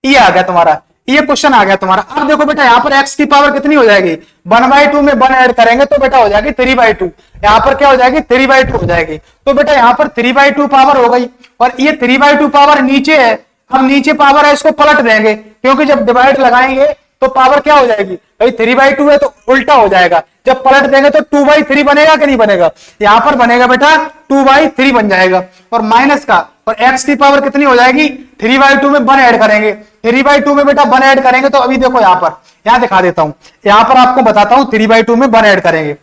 ये आ गया तुम्हारा, ये क्वेश्चन आ गया तुम्हारा। अब देखो बेटा यहां पर x की पावर कितनी हो जाएगी, 1/2 में 1 ऐड करेंगे तो बेटा हो जाएगी 3/2, यहां पर क्या हो जाएगी 3/2 हो जाएगी। तो बेटा यहां पर 3/2 पावर हो गई और ये 3/2 पावर नीचे है, हम नीचे पावर है इसको पलट देंगे क्योंकि जब डिवाइड लगाएंगे तो पावर क्या हो जाएगी भाई 3/2 है तो उल्टा हो जाएगा, जब पलट देंगे तो 2/3 बनेगा कि नहीं बनेगा, यहां पर बनेगा बेटा 2/3 बन जाएगा और माइनस का और x की पावर कितनी हो जाएगी 3/2 में 1 ऐड करेंगे, 3/2 में बेटा 1 ऐड करेंगे तो अभी देखो यहां पर, यहां दिखा देता हूं, यहां पर आपको बताता हूं 3/2 में 1 ऐड करेंगे,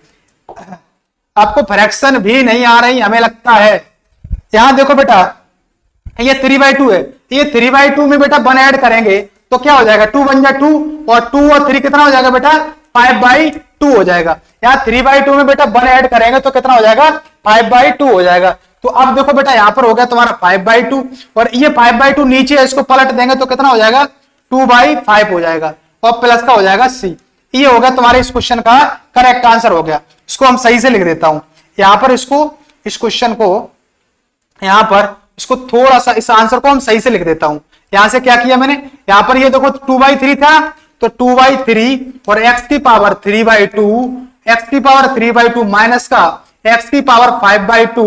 आपको फ्रैक्शन भी नहीं आ रही हमें लगता है। यहां देखो बेटा ये 3/2 है, ये 3/2 में बेटा 1 ऐड करेंगे तो क्या हो जाएगा 2 बन जाए 2 और 2 और 3 कितना हो जाएगा बेटा 5/2 हो जाएगा। यहां 3/2 में बेटा 1 ऐड करेंगे तो कितना हो जाएगा 5/2 हो जाएगा। तो अब देखो बेटा यहां पर हो गया तुम्हारा 5/2 और ये 5/2 नीचे है, इसको पलट देंगे तो कितना हो जाएगा 2/5 हो जाएगा और प्लस का हो जाएगा c। ये हो गया तुम्हारे इस क्वेश्चन का करेक्ट आंसर हो गया। इसको हम सही से लिख देता हूं यहां पर, इसको इस क्वेश्चन को यहां पर इसको थोड़ा सा इस आंसर को हम सही से लिख देता हूं। यहां से क्या किया मैंने, यहां पर ये देखो 2/3 था तो 2/3 और x की पावर 3/2, x की पावर 3/2 माइनस का x की पावर 5/2,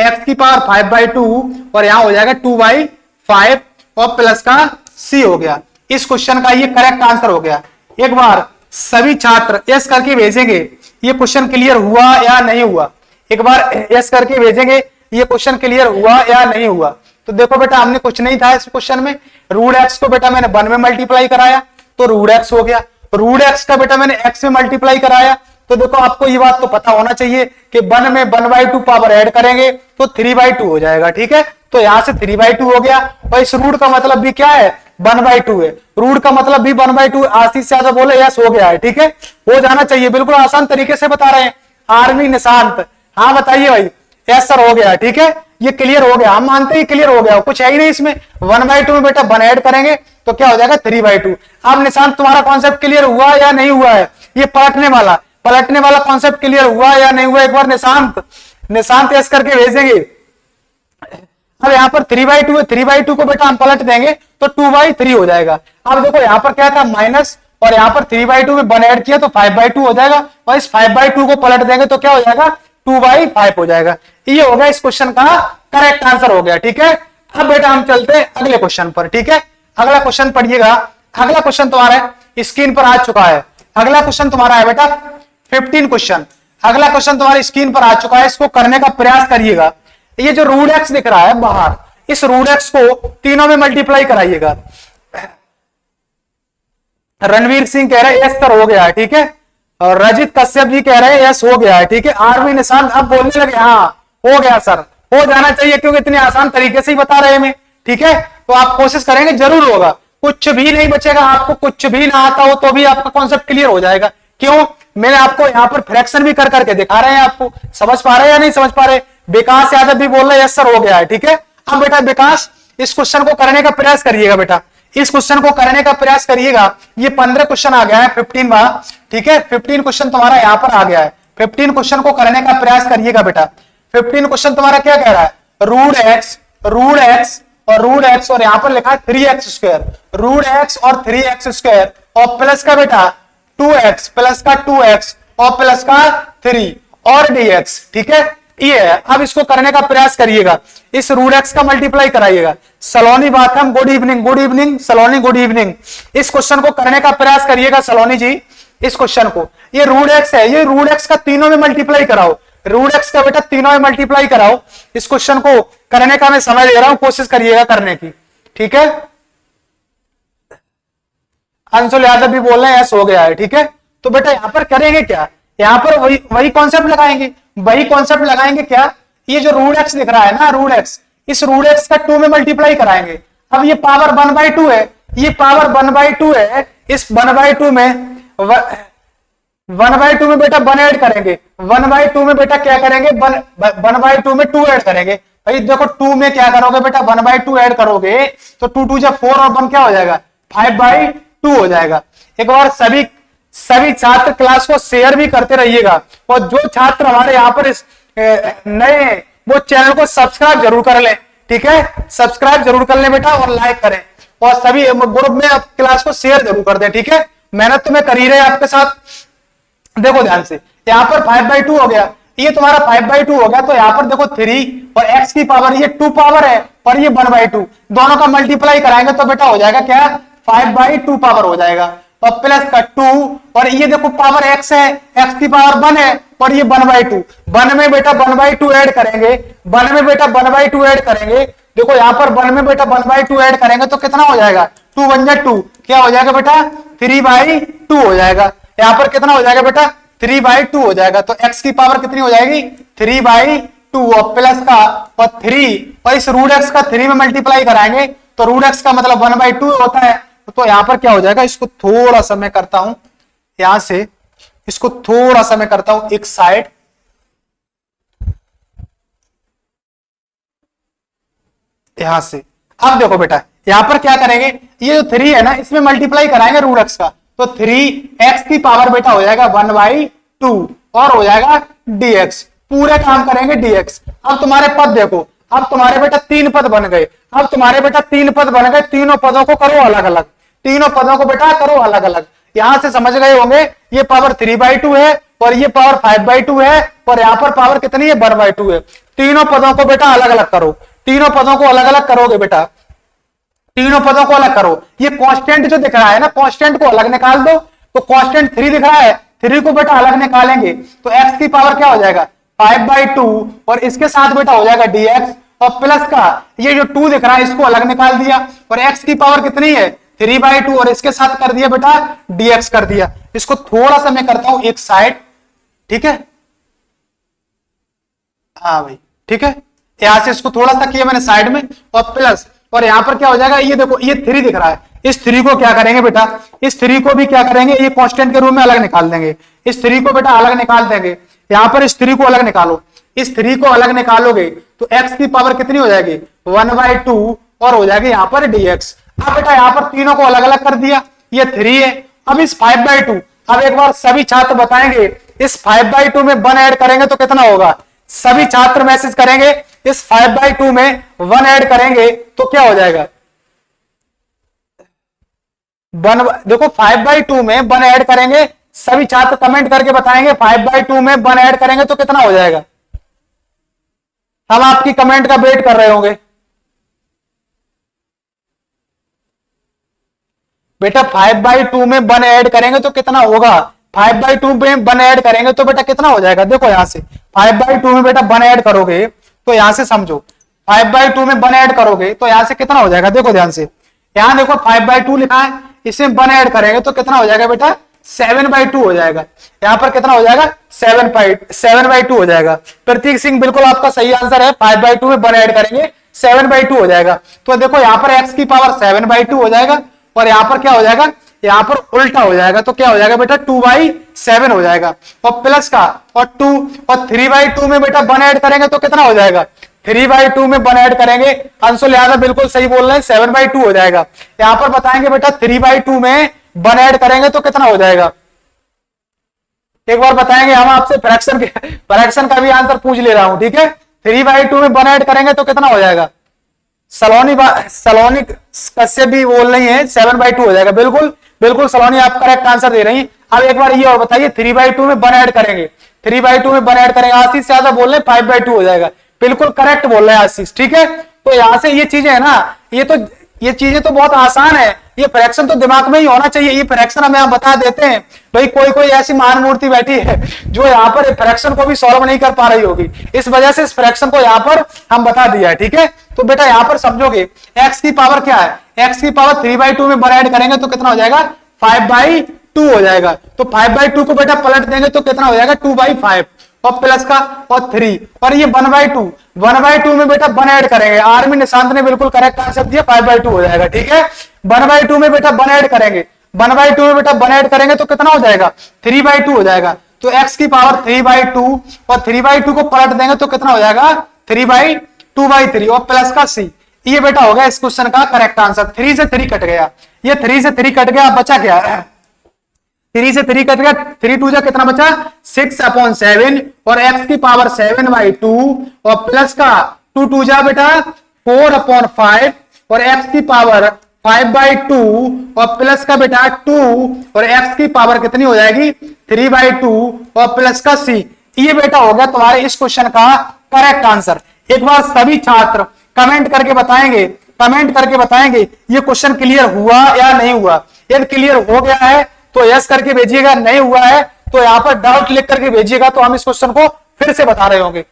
x की पावर 5/2 और यहां हो जाएगा 2/5 और प्लस का c हो गया। इस क्वेश्चन का ये करेक्ट आंसर हो गया। एक बार सभी छात्र यस करके भेजेंगे ये क्वेश्चन क्लियर हुआ या नहीं हुआ, एक बार यस करके भेजेंगे ये क्वेश्चन क्लियर हुआ या नहीं हुआ। तो देखो बेटा हमने कुछ नहीं था इस क्वेश्चन में, रूट एक्स को बेटा मैंने 1 में मल्टीप्लाई कराया तो रूट एक्स हो गया, रूट एक्स का बेटा मैंने x में मल्टीप्लाई कराया तो देखो आपको ये बात तो पता होना चाहिए कि 1 में 1/2 पावर ऐड करेंगे तो 3/2 हो जाएगा, ठीक है। तो यहां से 3/2 हो गया और इस रूट का मतलब भी क्या है 1/2 है, रूट का मतलब भी 1/2 80 से ज्यादा बोले यस हो गया है, ठीक है, हो जाना चाहिए, बिल्कुल आसान तरीके से बता रहे हैं। आर्मी निशांत हाँ बताइए भाई, यस सर हो गया, ठीक है, ये क्लियर हो गया, हम मानते ही क्लियर हो गया, कुछ है ही नहीं इसमें। 1/2 में बेटा 1 ऐड करेंगे तो क्या हो जाएगा 3/2। अब निशांत तुम्हारा कॉन्सेप्ट क्लियर हुआ या नहीं हुआ है, ये पलटने वाला कॉन्सेप्ट क्लियर हुआ या नहीं हुआ, एक बार निशांत यस करके भेजेंगे। अब यहाँ पर 3/2 है, 3/2 को बेटा हम पलट देंगे तो 2/3 हो जाएगा। अब देखो यहाँ पर क्या था माइनस और यहाँ पर 3/2 में 1 ऐड किया तो 5/2 हो जाएगा और इस 5/2 को पलट देंगे तो क्या हो जाएगा 2/5 हो जाएगा। ये हो गया इस क्वेश्चन का करेक्ट आंसर हो गया, ठीक है। अब बेटा हम चलते हैं अगले क्वेश्चन पर, ठीक है। अगला क्वेश्चन पढ़िएगा, अगला क्वेश्चन तुम्हारा स्क्रीन पर आ चुका है। अगला क्वेश्चन तुम्हारा है बेटा 15 क्वेश्चन, अगला क्वेश्चन तुम्हारी स्क्रीन पर आ चुका है, इसको करने का प्रयास करिएगा। ये जो रूट एक्स दिख रहा है बाहर, इस रूट एक्स को तीनों में मल्टीप्लाई कराइएगा। रणवीर सिंह कह रहे हैं यस सर हो गया है, ठीक है। और रजित कश्यप जी कह रहे हैं यस हो गया है, ठीक है। आरवी निशांत अब बोलने लगे हाँ हो गया सर, हो जाना चाहिए क्योंकि इतने आसान तरीके से ही बता रहे हैं, ठीक है। तो आप कोशिश करेंगे जरूर होगा, कुछ भी नहीं बचेगा, आपको कुछ भी ना आता हो तो भी आपका कॉन्सेप्ट क्लियर हो जाएगा। क्यों? मैंने आपको यहाँ पर फ्रैक्शन भी कर करके दिखा रहे हैं, आपको समझ पा रहे हैं या नहीं समझ पा रहे। विकास यादव भी बोल रहे हैं यस सर हो गया है, ठीक है। अब बेटा विकास इस क्वेश्चन को करने का प्रयास करिएगा बेटा, इस क्वेश्चन को करने का प्रयास करिएगा। ये 15 क्वेश्चन आ गया है, 15वां, ठीक है। 15 क्वेश्चन तुम्हारा यहाँ पर आ गया है, 15 क्वेश्चन को करने का प्रयास करिएगा बेटा। 15 क्वेश्चन तुम्हारा क्या कह रहा है, रूट एक्स और रूट एक्स और यहाँ पर लिखा है 3x स्क्वायर, रूट एक्स और 3x स्क्वायर और प्लस का बेटा 2x प्लस का 2x और प्लस का 3 और dx, ठीक है। ये है, अब इसको करने का प्रयास करिएगा, इस रूट एक्स का मल्टीप्लाई कराइएगा। सलोनी बाथम गुड इवनिंग सलोनी गुड इवनिंग। इस क्वेश्चन को करने का प्रयास करिएगा सलोनी जी, इस क्वेश्चन को। ये रूट एक्स है, ये रूट एक्स का तीनों में मल्टीप्लाई कराओ, रूट एक्स का बेटा तीनों में मल्टीप्लाई कराओ। इस क्वेश्चन को करने का मैं समय दे रहा हूं, कोशिश करिएगा करने की, ठीक है। अंशुल यादव भी बोल रहे हैं यस हो गया है, ठीक है। तो बेटा यहां पर करेंगे क्या, यहां पर वही कॉन्सेप्ट लगाएंगे, वही कॉन्सेप्ट लगाएंगे क्या। ये जो रूट एक्स दिख रहा है ना, रूट एक्स, इस रूट एक्स का 2 में मल्टीप्लाई कराएंगे। अब ये पावर 1/2 है, ये पावर 1/2 है, इस 1/2 में 1/2 में बेटा 1 ऐड करेंगे, 1/2 में बेटा क्या करेंगे, 1/2 में 2 ऐड करेंगे। भाई देखो 2 में क्या करोगे बेटा, 1/2 ऐड करोगे तो 2 2 जब 4 और 1 क्या हो जाएगा, 5/2 हो जाएगा। एक बार सभी छात्र क्लास को शेयर भी करते रहिएगा, और जो छात्र हमारे यहाँ पर नए वो चैनल को सब्सक्राइब जरूर कर लें, ठीक है। सब्सक्राइब जरूर कर लें बेटा और लाइक करें, और सभी ग्रुप में क्लास को शेयर जरूर कर दें, ठीक है। मेहनत तो मैं कर ही रहे आपके साथ। देखो ध्यान से, यहाँ पर 5/2 हो गया, ये तुम्हारा 5/2 हो गया, तो यहाँ पर देखो 3 और x की पावर, ये 2 पावर है और ये 1/2, दोनों का मल्टीप्लाई कराएंगे तो बेटा हो जाएगा क्या, 5/2 पावर हो जाएगा, और प्लस का 2, और ये देखो पावर x है, x की पावर 1 है और ये 1/2, 1 में बेटा 1/2 ऐड करेंगे, 1 में बेटा 1/2 ऐड करेंगे। देखो यहाँ पर 1 में बेटा 1/2 ऐड करेंगे तो कितना हो जाएगा, 2 1 जा 2, क्या हो जाएगा बेटा 3/2 हो जाएगा। यहाँ पर कितना हो जाएगा बेटा 3/2 हो जाएगा, तो x की पावर कितनी हो जाएगी 3/2 और प्लस का और 3, और इस रूट एक्स का 3 में मल्टीप्लाई कराएंगे तो रूट एक्स का मतलब 1/2 होता है। तो यहाँ पर क्या हो जाएगा, इसको थोड़ा सा मैं करता हूं, यहां से इसको थोड़ा सा मैं करता हूं एक साइड, यहां से। अब देखो बेटा यहां पर क्या करेंगे, ये जो 3 है ना इसमें मल्टीप्लाई कराएंगे रूट एक्स का, तो 3x की पावर बेटा हो जाएगा 1/2 और हो जाएगा dx, पूरे काम करेंगे dx। अब तुम्हारे पद देखो, अब तुम्हारे बेटा 3 पद बन गए, अब तुम्हारे बेटा 3 पद बन गए, तीनों पदों को करो अलग अलग, तीनों पदों को बेटा करो अलग अलग। यहां से समझ गए होंगे, ये पावर 3/2 है और ये पावर 5/2 है और यहां पर पावर कितनी है 1/2 है। तीनों पदों को बेटा अलग अलग करो, तीनों पदों को अलग अलग करोगे बेटा, तीनों पदों को अलग करो। ये कांस्टेंट जो दिख रहा है ना, कांस्टेंट को अलग निकाल दो, तो कांस्टेंट 3 दिख रहा है, 3 को बेटा अलग निकालेंगे तो x की पावर क्या हो जाएगा 5/2 और इसके साथ बेटा हो जाएगा dx, और प्लस का ये जो 2 दिख रहा है इसको अलग निकाल दिया, और x की पावर कितनी है 3/2 और इसके साथ कर दिया बेटा dx कर दिया। इसको थोड़ा सा मैं करता हूं एक साइड, ठीक है, हाँ भाई ठीक है। यहां से इसको थोड़ा सा किया मैंने साइड में, और प्लस, और यहां पर क्या हो जाएगा, ये देखो ये 3 दिख रहा है, इस 3 को क्या करेंगे बेटा, इस 3 को भी क्या करेंगे, ये कांस्टेंट के रूप में अलग निकाल देंगे, इस 3 को बेटा अलग निकाल देंगे। यहां पर इस 3 को अलग निकालो, इस 3 को अलग निकालोगे तो x की पावर कितनी हो जाएगी 1/2 और हो जाएगी यहां पर dx। अब बेटा यहां पर तीनों को अलग अलग कर दिया, ये 3 है, अब इस 5/2, अब एक बार सभी छात्र बताएंगे इस 5/2 में 1 ऐड करेंगे तो कितना होगा, सभी छात्र मैसेज करेंगे इस 5/2 में 1 ऐड करेंगे तो क्या हो जाएगा, देखो 5/2 में 1 ऐड करेंगे, सभी छात्र कमेंट करके बताएंगे 5/2 में 1 ऐड करेंगे तो कितना हो जाएगा। हम आपकी कमेंट का वेट कर रहे होंगे बेटा, 5/2 में 1 ऐड करेंगे तो कितना होगा, 5/2 में 1 ऐड करेंगे तो बेटा कितना हो जाएगा। देखो यहां से 5/2 में बेटा 1 ऐड करोगे तो यहां से समझो 5/2 में 1 ऐड करोगे तो यहां से कितना हो जाएगा, देखो ध्यान से, यहां देखो 5/2 लिखा है, इसमें 1 ऐड करेंगे तो कितना हो जाएगा बेटा 7/2 हो जाएगा। यहां पर कितना हो जाएगा 7/2 हो जाएगा। प्रतीक सिंह बिल्कुल आपका सही आंसर है, 5/2 में 1 ऐड करेंगे 7/2 हो जाएगा। तो देखो यहां पर x की पावर 7/2 हो जाएगा और यहां पर क्या हो जाएगा, यहां पर उल्टा हो जाएगा, तो क्या हो जाएगा बेटा 2/7 हो जाएगा। और प्लस का और 2 और 3/2 में बेटा 1 ऐड करेंगे तो कितना हो जाएगा, 3/2 में 1 ऐड करेंगे, अंशुल यादव बिल्कुल सही बोल रहे हैं 7/2 हो जाएगा। यहां पर बताएंगे बेटा 3/2 में 1 ऐड करेंगे तो कितना हो जाएगा, एक बार बताएंगे, हम आपसे फ्रैक्शन का भी आंसर पूछ ले रहा हूं, ठीक है। 3/2 में 1 ऐड करेंगे तो कितना हो जाएगा, सलोनी कश्यप भी बोल रही है 7/2 हो जाएगा। बिल्कुल बिल्कुल सलोनी आप करेक्ट आंसर दे रही हैं। अब एक बार ये और बताइए 3/2 में 1 ऐड करेंगे, 3/2 में 1 ऐड करेंगे, आशीष से ज्यादा बोल रहे हैं 5/2 हो जाएगा। बिल्कुल करेक्ट बोल रहे हैं आशीष, ठीक है। तो यहां से ये चीजें है ना, ये चीजें तो बहुत आसान है, ये फ्रैक्शन तो दिमाग में ही होना चाहिए। ये फ्रैक्शन हमें आप बता देते हैं, भाई कोई ऐसी महान मूर्ति बैठी है जो यहाँ पर फ्रैक्शन को भी सॉल्व नहीं कर पा रही होगी, इस वजह से इस फ्रैक्शन को यहाँ पर हम बता दिया है, ठीक है। तो बेटा यहाँ पर समझोगे x की पावर क्या है, x की पावर 3/2 में 1 ऐड करेंगे तो कितना हो जाएगा 5/2 हो जाएगा। तो 5/2 को बेटा पलट देंगे तो कितना हो जाएगा 2/5 और प्लस का और 3 और ये 1/2 में बेटा 1 ऐड करेंगे, आर्मी निशांत ने बिल्कुल करेक्ट आंसर दिया 5/2 हो जाएगा, ठीक है। 1/2 में बेटा 1 ऐड करेंगे, 1/2 में बेटा 1 ऐड करेंगे तो कितना हो जाएगा 3/2 हो जाएगा। तो x की पावर 3/2 और 3/2 को पलट देंगे तो कितना हो जाएगा 3/2/3 और प्लस का c। ये बेटा हो गया इस क्वेश्चन का करेक्ट आंसर। 3 से 3 कट गया, ये 3 से 3 कट गया, बचा क्या, 3 से 3 कट गया, 3 2 जा कितना बचा 6/7 और x की पावर 7/2 और प्लस का 2 2 जा बेटा 4/5 और x की पावर 5/2 और प्लस का बेटा 2 और x की पावर कितनी हो जाएगी 3/2 और प्लस का c। ये बेटा हो गया तुम्हारे इस क्वेश्चन का करेक्ट आंसर। एक बार सभी छात्र कमेंट करके बताएंगे ये क्वेश्चन क्लियर हुआ या नहीं हुआ। यदि क्लियर हो गया है तो यस करके भेजिएगा, नहीं हुआ है तो यहां पर डाउट लिख करके भेजिएगा, तो हम इस क्वेश्चन को फिर से बता रहे होंगे।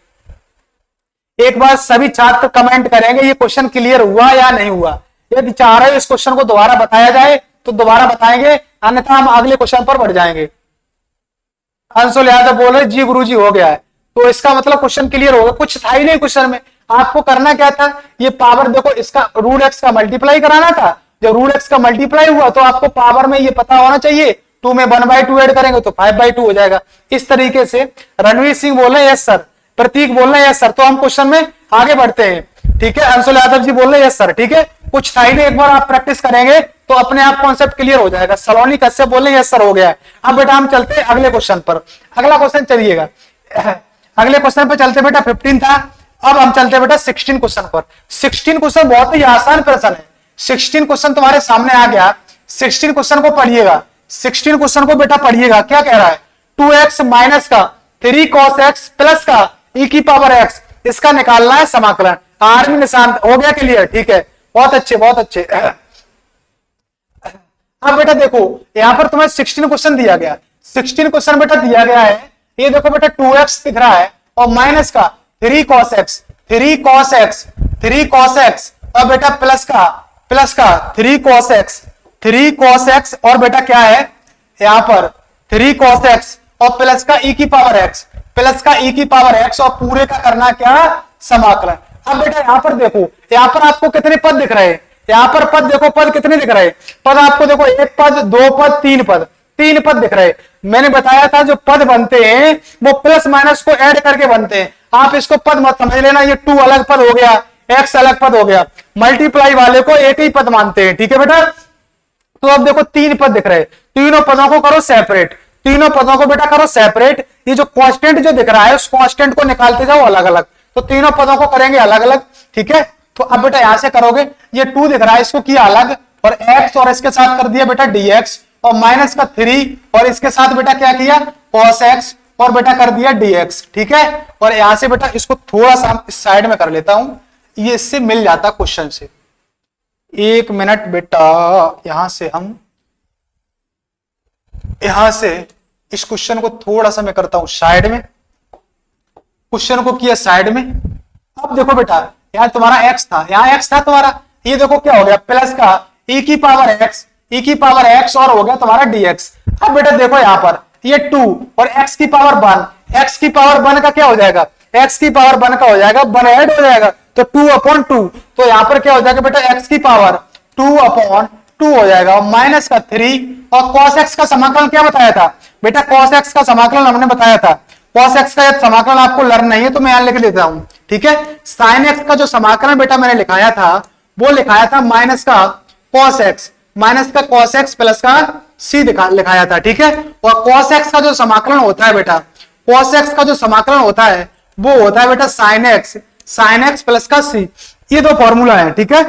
एक बार सभी छात्र कमेंट करेंगे ये क्वेश्चन क्लियर हुआ या नहीं हुआ। यदि चाह रहे हो इस क्वेश्चन को दोबारा बताया जाए तो दोबारा बताएंगे, अन्यथा हम अगले क्वेश्चन पर बढ़ जाएंगे। अंशुल यादव बोल रहे जी गुरुजी हो गया है, तो इसका मतलब क्वेश्चन क्लियर होगा। कुछ था ही नहीं क्वेश्चन में, आपको करना क्या था, ये पावर देखो इसका रूट x का मल्टीप्लाई कराना था। जब रूट x का मल्टीप्लाई हुआ तो आपको पावर में ये पता होना चाहिए, 2 में 1/2 ऐड करेंगे तो 5/2 हो जाएगा। इस तरीके से रणवीर सिंह बोल रहे हैं यस सर, प्रतीक बोल रहे हैं यस सर, तो हम क्वेश्चन में आगे बढ़ते हैं, ठीक है। अंशुल यादव जी बोल रहे हैं यस सर, ठीक है। कुछ था ही नहीं, एक बार आप प्रैक्टिस करेंगे तो अपने आप कॉन्सेप्ट क्लियर हो जाएगा। सलोनी कश्यप बोल रहे हैं यस सर हो गया है। अब बेटा हम चलते हैं अगले क्वेश्चन पर। अगला क्वेश्चन चलिएगा, अगले क्वेश्चन पर चलते बेटा 15 था, अब हम चलते हैं बेटा 16 क्वेश्चन पर। 16 क्वेश्चन बहुत ही आसान प्रश्न है। 16 क्वेश्चन तुम्हारे सामने आ गया, 16 क्वेश्चन को पढ़िएगा, 16 क्वेश्चन को बेटा पढ़िएगा। क्या कह रहा है, 2x माइनस का 3 cos x प्लस का e की पावर x, इसका निकालना है समाकलन। आर्मी निशान हो गया क्लियर, ठीक है, बहुत अच्छे बहुत अच्छे। अब बेटा देखो यहां पर तुम्हें 16 क्वेश्चन दिया गया, 16 क्वेश्चन बेटा दिया गया है। ये देखो बेटा 2x दिख रहा है और माइनस का 3 cos x और बेटा प्लस का 3 cos x और बेटा क्या है यहां पर 3 cos x और प्लस का e की पावर x और पूरे का करना क्या समाकलन। अब बेटा यहां पर देखो, यहां पर आपको कितने पद दिख रहे हैं, यहां पर पद देखो, पद कितने दिख रहे हैं, पद आपको देखो 1 पद 2 पद 3 पद दिख रहे हैं। मैंने बताया था जो पद बनते हैं वो प्लस माइनस को ऐड करके बनते हैं। आप इसको पद मत समझ लेना, ये 2 अलग पद हो गया, x अलग पद हो गया, मल्टीप्लाई वाले को एक ही पद मानते हैं, ठीक है बेटा। तो अब देखो 3 पद दिख रहे हैं, तीनों पदों को करो सेपरेट, तीनों पदों को बेटा करो सेपरेट। ये जो कांस्टेंट जो दिख रहा है उस कांस्टेंट को निकालते जाओ अलग अलग, तो तीनों पदों को करेंगे अलग अलग, ठीक है। तो अब बेटा यहां से करोगे, ये 2 दिख रहा है इसको किया अलग और x और इसके साथ कर दिया बेटा dx और माइनस का 3 और इसके साथ बेटा क्या किया cos x और बेटा कर दिया dx, ठीक है। और यहां से बेटा इसको थोड़ा सा इस साइड में कर लेता हूं, ये इससे मिल जाता क्वेश्चन से। 1 मिनट बेटा, यहां से इस क्वेश्चन को थोड़ा सा मैं करता हूं साइड में, क्वेश्चन को किया साइड में। अब देखो बेटा यहाँ तुम्हारा x था, यहाँ x था तुम्हारा, ये देखो क्या हो गया प्लस का e की पावर x और हो गया तुम्हारा dx। अब बेटा देखो यहाँ पर ये 2 और x की पावर 1, x की पावर 1 का क्या हो जाएगा, x की पावर 1 का हो जाएगा 1 ऐड हो जाएगा तो 2/2। तो यहाँ पर क्या हो जाएगा बेटा x की पावर 2/2 हो जाएगा और माइनस का 3 और cos x का समाकलन क्या बताया था बेटा, cos x का समाकलन हमने बताया था। cos x का यदि समाकलन आपको लर्न नहीं है तो मैं यहां लिख लेता हूं, ठीक है। sin x का जो समाकलन बेटा मैंने लिखाया था वो लिखाया था माइनस का cos x प्लस का c लिखाया था, ठीक है। और cos x का जो समाकलन होता है बेटा, cos x का जो समाकलन होता है वो होता है बेटा sin x प्लस का c। ये दो फॉर्मूला है, ठीक है,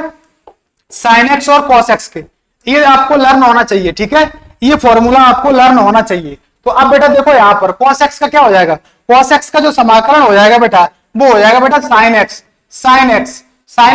sin x और cos x के, ये आपको लर्न होना चाहिए, ठीक है। ये फॉर्मूला आपको लर्न होना चाहिए। तो अब बेटा देखो यहाँ पर cos x का क्या हो जाएगा, cos x का जो समाकलन हो जाएगा बेटा वो हो जाएगा बेटा sin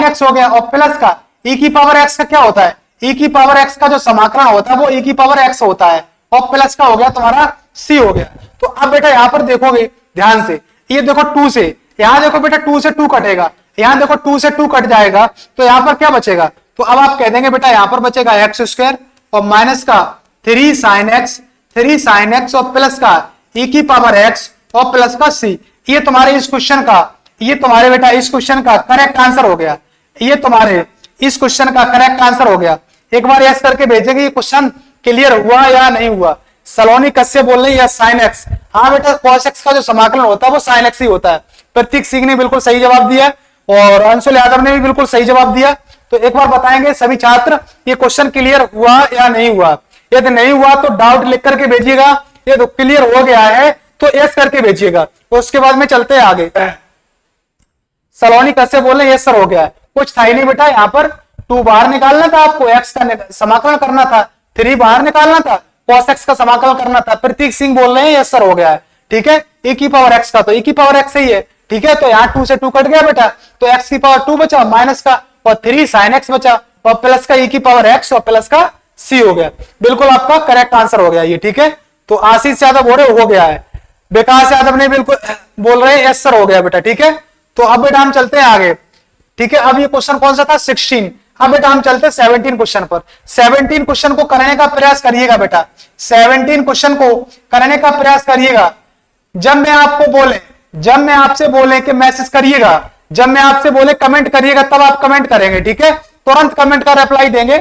x हो गया और प्लस का e की पावर x का क्या होता है, e की पावर x का जो समाकलन होता है वो e की पावर x होता है और प्लस का हो गया तुम्हारा c हो गया। तो अब बेटा यहाँ पर देखोगे ध्यान से, ये देखो 2 से, यहाँ देखो बेटा 2 से 2 कटेगा, यहाँ देखो 2 से 2 कट जाएगा तो यहाँ पर क्या बचेगा, तो अब आप कह देंगे बेटा यहाँ पर बचेगा x² और माइनस का 3 sin x और प्लस का e की पावर x और प्लस का c। ये तुम्हारे इस क्वेश्चन का, ये तुम्हारे बेटा इस क्वेश्चन का करेक्ट आंसर हो गया, ये तुम्हारे इस क्वेश्चन का करेक्ट आंसर हो गया। एक बार यस करके भेजेंगे ये क्वेश्चन क्लियर हुआ या नहीं हुआ। सलोनी कश्यप बोल रही है sin x, हाँ बेटा cos x का जो समाकलन होता है वो sin x ही होता है। प्रतीक सिंह ने बिल्कुल सही जवाब दिया और अंशुल यादव ने भी बिल्कुल सही जवाब दिया। तो एक बार बताएंगे सभी छात्र ये क्वेश्चन क्लियर हुआ या नहीं हुआ। यदि नहीं हुआ तो डाउट लिख करके भेजिएगा, यदि क्लियर हो गया है तो यस करके भेजिएगा। तो उसके बाद में चलते हैं आगे। सलोनी कश्यप बोल रहे यस सर हो गया है, कुछ था ही नहीं बेटा, यहाँ पर 2 बाहर निकालना था आपको, x का समाकलन करना था, 3 बाहर निकालना था, cos x का समाकलन करना था। प्रतीक सिंह बोल रहे हैं यस सर हो गया है, ठीक है। e की पावर x का तो e की पावर x ही है, ठीक है। तो यहाँ 2 से 2 कट गया बेटा तो x की पावर 2 बचा माइनस का और 3 sin x बचा और प्लस का e की पावर x और प्लस का c हो गया। बिल्कुल आपका करेक्ट आंसर हो गया ये, ठीक है। तो आशीष यादव बोल रहे हो गया है, विकास यादव ने बिल्कुल बोल रहे हैं यस सर हो गया बेटा, ठीक है। तो अब बेटा हम चलते हैं आगे, ठीक है। अब ये क्वेश्चन कौन सा था 16। अब बेटा हम चलते हैं 17 क्वेश्चन पर। 17 क्वेश्चन को करने का प्रयास करिएगा बेटा, 17 क्वेश्चन को करने का प्रयास करिएगा। जब मैं आपको बोले, जब मैं आपसे बोले कि मैसेज करिएगा, जब मैं आपसे बोले कमेंट करिएगा तब आप कमेंट करेंगे, ठीक है। तुरंत कमेंट का रिप्लाई देंगे।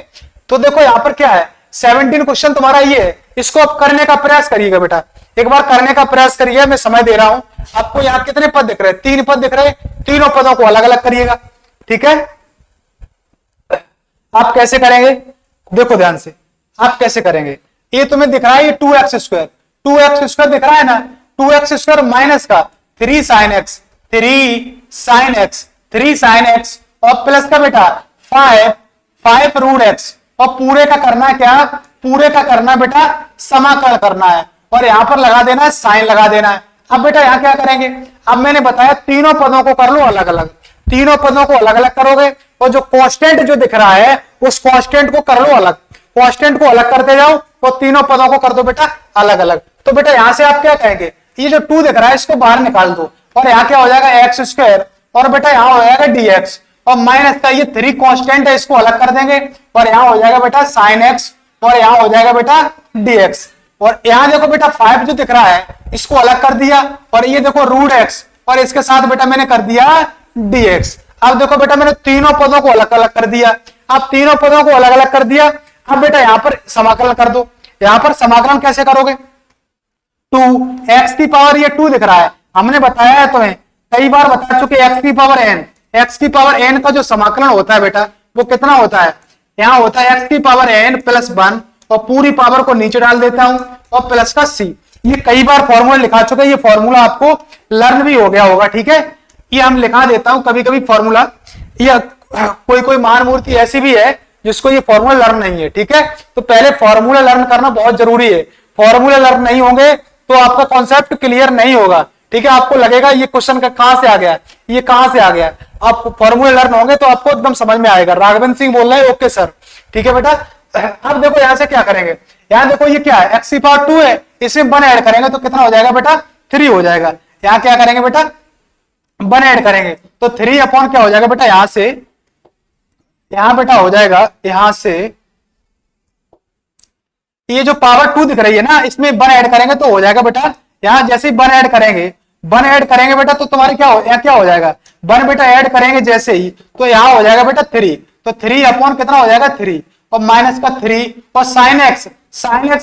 तो देखो यहाँ पर क्या है 17 क्वेश्चन तुम्हारा ये है, इसको आप करने का प्रयास करिएगा बेटा, एक बार करने का प्रयास करिए। मैं समय दे रहा हूं आपको। यहाँ कितने पद दिख रहे हैं, 3 पद दिख रहे हैं, तीनों पदों को अलग अलग करिएगा, ठीक है। आप कैसे करेंगे देखो ध्यान से, आप कैसे करेंगे। ये तुम्हें दिख रहा है ये 2x² दिख रहा है ना, 2x² माइनस का 3 sin x और प्लस का बेटा 5 रूट x और पूरे का करना है क्या, पूरे का करना बेटा समाकलन करना है और यहां पर लगा देना है साइन लगा देना है। अब बेटा यहां क्या करेंगे, अब मैंने बताया तीनों पदों को कर लो अलग अलग, तीनों पदों को अलग अलग करोगे और जो कांस्टेंट जो दिख रहा है उस कांस्टेंट को कर लो अलग, कांस्टेंट को अलग करते जाओ और तीनों पदों को कर दो बेटा अलग अलग। तो बेटा यहां से आप क्या कहेंगे, ये जो 2 दिख रहा है इसको बाहर निकाल दो और यहाँ क्या हो जाएगा x² और बेटा यहाँ हो जाएगा dx और माइनस का ये 3 कांस्टेंट है इसको अलग कर देंगे और यहाँ हो जाएगा बेटा sin x और यहाँ हो जाएगा बेटा dx। और यहाँ देखो बेटा 5 जो दिख रहा है इसको अलग कर दिया और ये देखो रूट x और इसके साथ बेटा मैंने कर दिया dx। अब देखो बेटा मैंने तीनों पदों को अलग अलग कर दिया, अब तीनों पदों को अलग अलग कर दिया। अब बेटा यहाँ पर समाकलन कर दो, यहाँ पर समाकलन कैसे करोगे, 2x की पावर ये 2 दिख रहा है, हमने बताया है तुम्हें कई बार बता चुके x की पावर n का जो समाकलन होता है बेटा वो कितना होता है, यहाँ होता है x की पावर n प्लस 1 और पूरी पावर को नीचे डाल देता हूं और प्लस का c। ये कई बार फॉर्मूला लिखा चुका है, ये फॉर्मूला आपको लर्न भी हो गया होगा, ठीक है। ये हम लिखा देता हूं कभी कभी फॉर्मूला, या कोई महान मूर्ति ऐसी भी है जिसको ये फॉर्मूला लर्न नहीं है, ठीक है। तो पहले फॉर्मूला लर्न करना बहुत जरूरी है, फॉर्मूला लर्न नहीं होंगे तो आपका कॉन्सेप्ट क्लियर नहीं होगा, ठीक है। आपको लगेगा ये क्वेश्चन का कहां से आ गया, ये कहां से आ गया। आप फॉर्मूला लर्न होंगे तो आपको एकदम समझ में आएगा। राघवेंद्र सिंह बोल रहे हैं ओके सर, ठीक है बेटा। अब देखो यहां से क्या करेंगे, यहां देखो ये क्या है x की पावर 2 है, इसमें 1 ऐड करेंगे तो कितना हो जाएगा बेटा 3 हो जाएगा। यहां क्या करेंगे बेटा वन ऐड करेंगे तो 3 अपॉन क्या हो जाएगा बेटा, यहां से यहां बेटा हो जाएगा, यहां से ये जो पावर 2 दिख रही है ना, इसमें वन ऐड करेंगे तो हो जाएगा बेटा, यहां जैसे ही वन ऐड करेंगे बेटा तो तुम्हारे क्या हो जाएगा, वन बेटा ऐड करेंगे जैसे ही तो यहां हो जाएगा बेटा 3, तो 3 अपॉन कितना हो जाएगा 3 और माइनस का 3 और साइन एक्स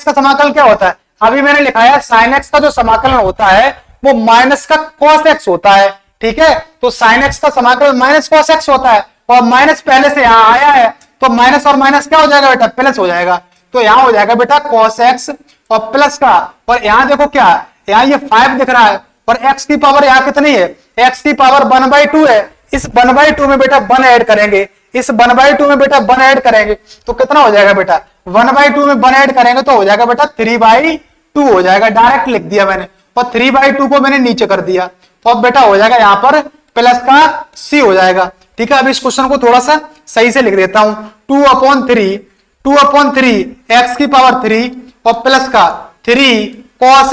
का समाकलन क्या होता है, अभी मैंने लिखा है साइन एक्स का जो समाकलन होता है वो माइनस का कॉस एक्स होता है, ठीक है। तो साइन एक्स का समाकलन माइनस कॉस एक्स होता है और माइनस पहले से यहां आया है तो माइनस और माइनस क्या हो जाएगा बेटा, प्लस हो जाएगा, तो यहां हो जाएगा बेटा cos x और प्लस का, और यहां देखो क्या, यहां ये 5 दिख रहा है और x की पावर यहां कितनी है, x की पावर 1/2 है, इस 1/2 में बेटा 1 ऐड करेंगे, इस 1/2 में बेटा 1 ऐड करेंगे तो कितना हो जाएगा बेटा, 1/2 में 1 ऐड करेंगे तो हो जाएगा बेटा 3/2 हो जाएगा, डायरेक्ट लिख दिया मैंने, और 3/2 को मैंने नीचे कर दिया, तो अब बेटा हो जाएगा यहां पर प्लस का c हो जाएगा, ठीक है। अब इस क्वेश्चन को थोड़ा सा सही से लिख देता हूं, 2/3 x की पावर 3 और प्लस का 3 cos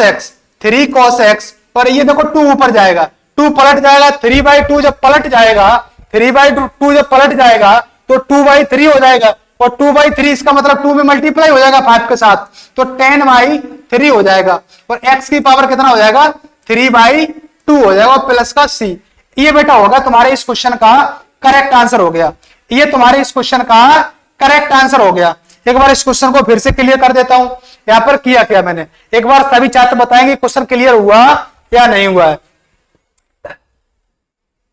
x और ये देखो 2 ऊपर जाएगा, 2 पलट जाएगा, 3/2 जब पलट जाएगा, 3/2 जब पलट जाएगा तो 2/3 हो जाएगा, और 2/3 इसका मतलब 2 में मल्टीप्लाई हो जाएगा 5 के साथ, तो 10/3 हो जाएगा, और x की पावर कितना हो जाएगा 3/2 हो जाएगा, और प्लस का c। ये बेटा होगा तुम्हारे इस क्वेश्चन का करेक्ट आंसर हो गया, ये तुम्हारे इस क्वेश्चन का करेक्ट आंसर हो गया। एक बार इस क्वेश्चन को फिर से क्लियर कर देता हूं, यहां पर किया क्या मैंने, एक बार सभी छात्र बताएंगे क्वेश्चन क्लियर हुआ या नहीं हुआ है।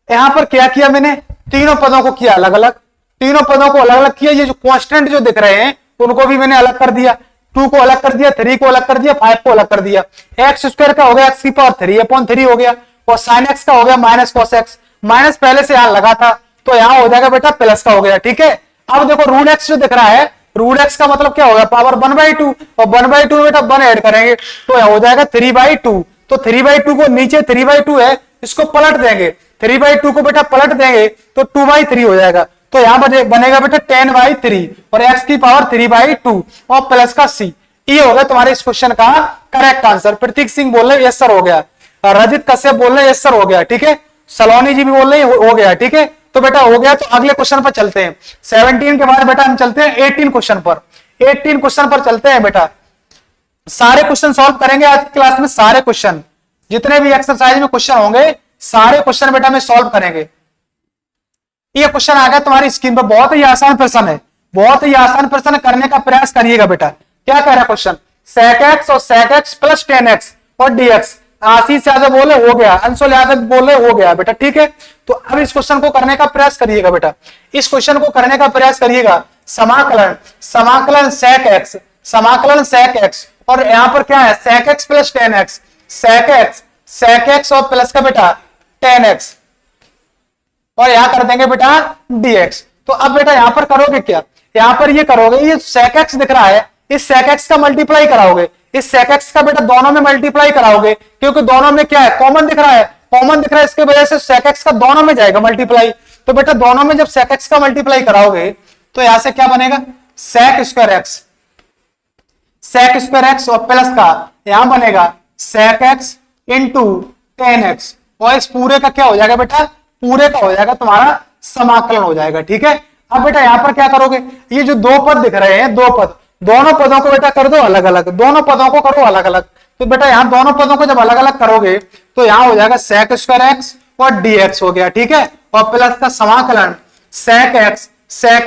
यहां पर क्या किया मैंने, तीनों पदों को किया अलग अलग, तीनों पदों को अलग अलग किया, ये जो कांस्टेंट जो दिख रहे हैं उनको भी मैंने अलग कर दिया, 2 को अलग कर दिया, 3 को अलग कर दिया, 5 को अलग कर दिया, एक्स स्क्वायर का हो गया x की पावर 3/3 हो गया, और साइन एक्स का हो गया माइनस कॉस एक्स, माइनस पहले से यहां लगा था तो यहां हो जाएगा बेटा प्लस का हो गया, ठीक है। अब देखो रूट एक्स जो दिख रहा है, रूट एक्स का मतलब क्या होगा, पावर 1/2 और 1/2 में बेटा 1 ऐड करेंगे तो हो जाएगा 3/2, तो 3/2 को नीचे 3/2 है इसको पलट देंगे, 3/2 को बेटा पलट देंगे तो 2/3 हो जाएगा, तो यहां बनेगा बेटा 10/3 और x की पावर 3/2 और प्लस का c। ये होगा तुम्हारे इस क्वेश्चन का करेक्ट आंसर। प्रतीक सिंह बोल रहे यस सर हो गया, रजित कश्यप बोल रहे यस सर हो गया, ठीक है, सलोनी जी भी बोल रहे हो गया, ठीक है, तो बेटा हो गया। तो अगले क्वेश्चन पर चलते हैं, 17 के बाद बेटा हम चलते हैं 18 क्वेश्चन पर, 18 क्वेश्चन पर चलते हैं बेटा। सारे क्वेश्चन सॉल्व करेंगे आज की क्लास में, सारे क्वेश्चन जितने भी एक्सरसाइज में क्वेश्चन होंगे सारे क्वेश्चन बेटा में सॉल्व करेंगे। ये क्वेश्चन आ गया तुम्हारी स्क्रीन पर, बहुत ही आसान प्रश्न है, बहुत ही आसान प्रश्न करने का प्रयास करिएगा बेटा। क्या कह रहा है क्वेश्चन, sec x और sec x प्लस 10x और dx, आशीष यादव बोले हो गया, अंशुल यादव बोले हो गया बेटा, ठीक है। तो अब इस क्वेश्चन को करने का प्रयास करिएगा बेटा, इस क्वेश्चन को करने का प्रयास करिएगा। समाकलन sec x और यहां पर क्या है sec x plus 10x, sec x और प्लस का बेटा 10x और यहां कर देंगे बेटा dx। तो अब बेटा यहां पर करोगे क्या, यहां पर ये करोगे, ये sec x दिख रहा है, इस sec x का मल्टीप्लाई कराओगे, इस sec x का बेटा दोनों में मल्टीप्लाई कराओगे, क्योंकि दोनों में क्या है कॉमन दिख रहा है, कॉमन दिख रहा है, इसके वजह से sec x का दोनों में जाएगा मल्टीप्लाई। तो बेटा दोनों में जब sec x का मल्टीप्लाई कराओगे तो यहां से क्या बनेगा sec स्क्वायर x और प्लस का यहां बनेगा sec x इंटू 10x, और इस पूरे का क्या हो जाएगा बेटा, पूरे का हो जाएगा तुम्हारा समाकलन हो जाएगा, ठीक है। अब बेटा यहां पर क्या करोगे, ये जो दो पद दिख रहे हैं, दो पद, दोनों पदों को बेटा कर दो अलग अलग, दोनों पदों को करो अलग अलग। तो बेटा यहां दोनों पदों को जब अलग अलग करोगे तो यहां हो जाएगा sec स्क्वायर x और dx हो गया, ठीक है, और प्लस का समाकलन sec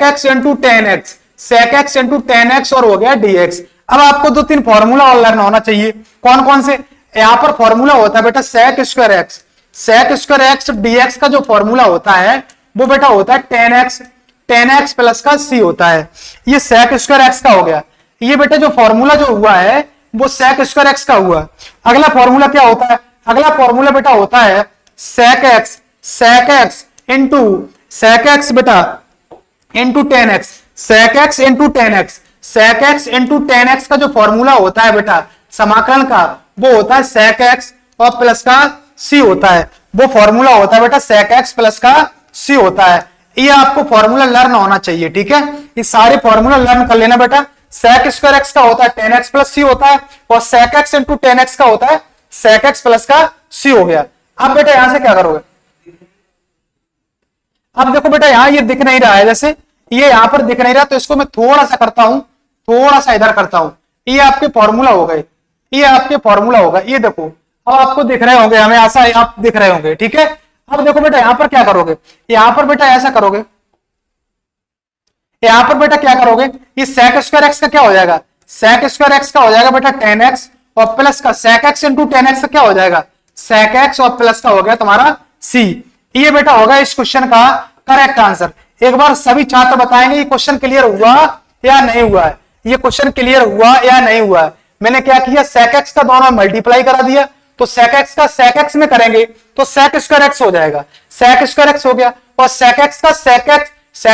x into 10x, sec x into 10x और हो गया dx। अब आपको 2-3 फॉर्मूला और लर्न होना चाहिए, कौन कौन से, यहां पर फॉर्मूला होता है बेटा sec स्क्वायर x dx का जो फॉर्मूला होता है वो बेटा होता है 10x प्लस का c होता है, ये sec स्क्वायर x का हो गया। ये बेटा जो फॉर्मूला जो हुआ है वो sec स्क्वायर x का हुआ। अगला फॉर्मूला क्या होता है, अगला फॉर्मूला बेटा होता है sec x बेटा into 10x, sec x into 10x का जो फॉर्मूला होता है बेटा समाकलन का वो होता है sec x और प्लस का c होता है, वो फॉर्मूला होता है बेटा sec x प्लस का c होता है। ये आपको फॉर्मूला लर्न होना चाहिए, ठीक है, ये सारे फॉर्मूला लर्न कर लेना बेटा। sec स्क्वायर x का होता है 10x प्लस c होता है, और sec x इंटू 10x का होता है sec x प्लस का c हो गया। अब बेटा यहां से क्या करोगे, अब देखो बेटा यहाँ ये दिख नहीं रहा है, जैसे ये यहाँ पर दिख नहीं रहा, तो इसको मैं थोड़ा सा करता हूं, थोड़ा सा इधर करता हूं। ये आपके फॉर्मूला हो गए, ये आपके फॉर्मूला होगा, ये देखो अब आपको दिख रहे होंगे, हमें ऐसा आप दिख रहे होंगे, ठीक है। अब देखो बेटा यहाँ पर क्या करोगे, यहाँ पर बेटा ऐसा करोगे, यहाँ पर बेटा क्या करोगे, ये सेक स्क्वायर एक्स का क्या हो जाएगा, सेक स्क्वायर एक्स का हो जाएगा बेटा टेन एक्स, और प्लस का sec x into ten x का क्या हो जाएगा, सेक एक्स, और प्लस का हो गया तुम्हारा सी। ये बेटा होगा इस क्वेश्चन का करेक्ट आंसर। एक बार सभी छात्र बताएंगे ये क्वेश्चन क्लियर हुआ या नहीं हुआ है, ये क्वेश्चन क्लियर हुआ या नहीं हुआ है। मैंने क्या किया, सेक एक्स का दोनों मल्टीप्लाई करा दिया, तो सेक एक्स का सेक एक्स में करेंगे तो सेक स्क्वायर एक्स हो जाएगा, सेक स्क्वायर एक्स हो गया, और सेक एक्स का सेक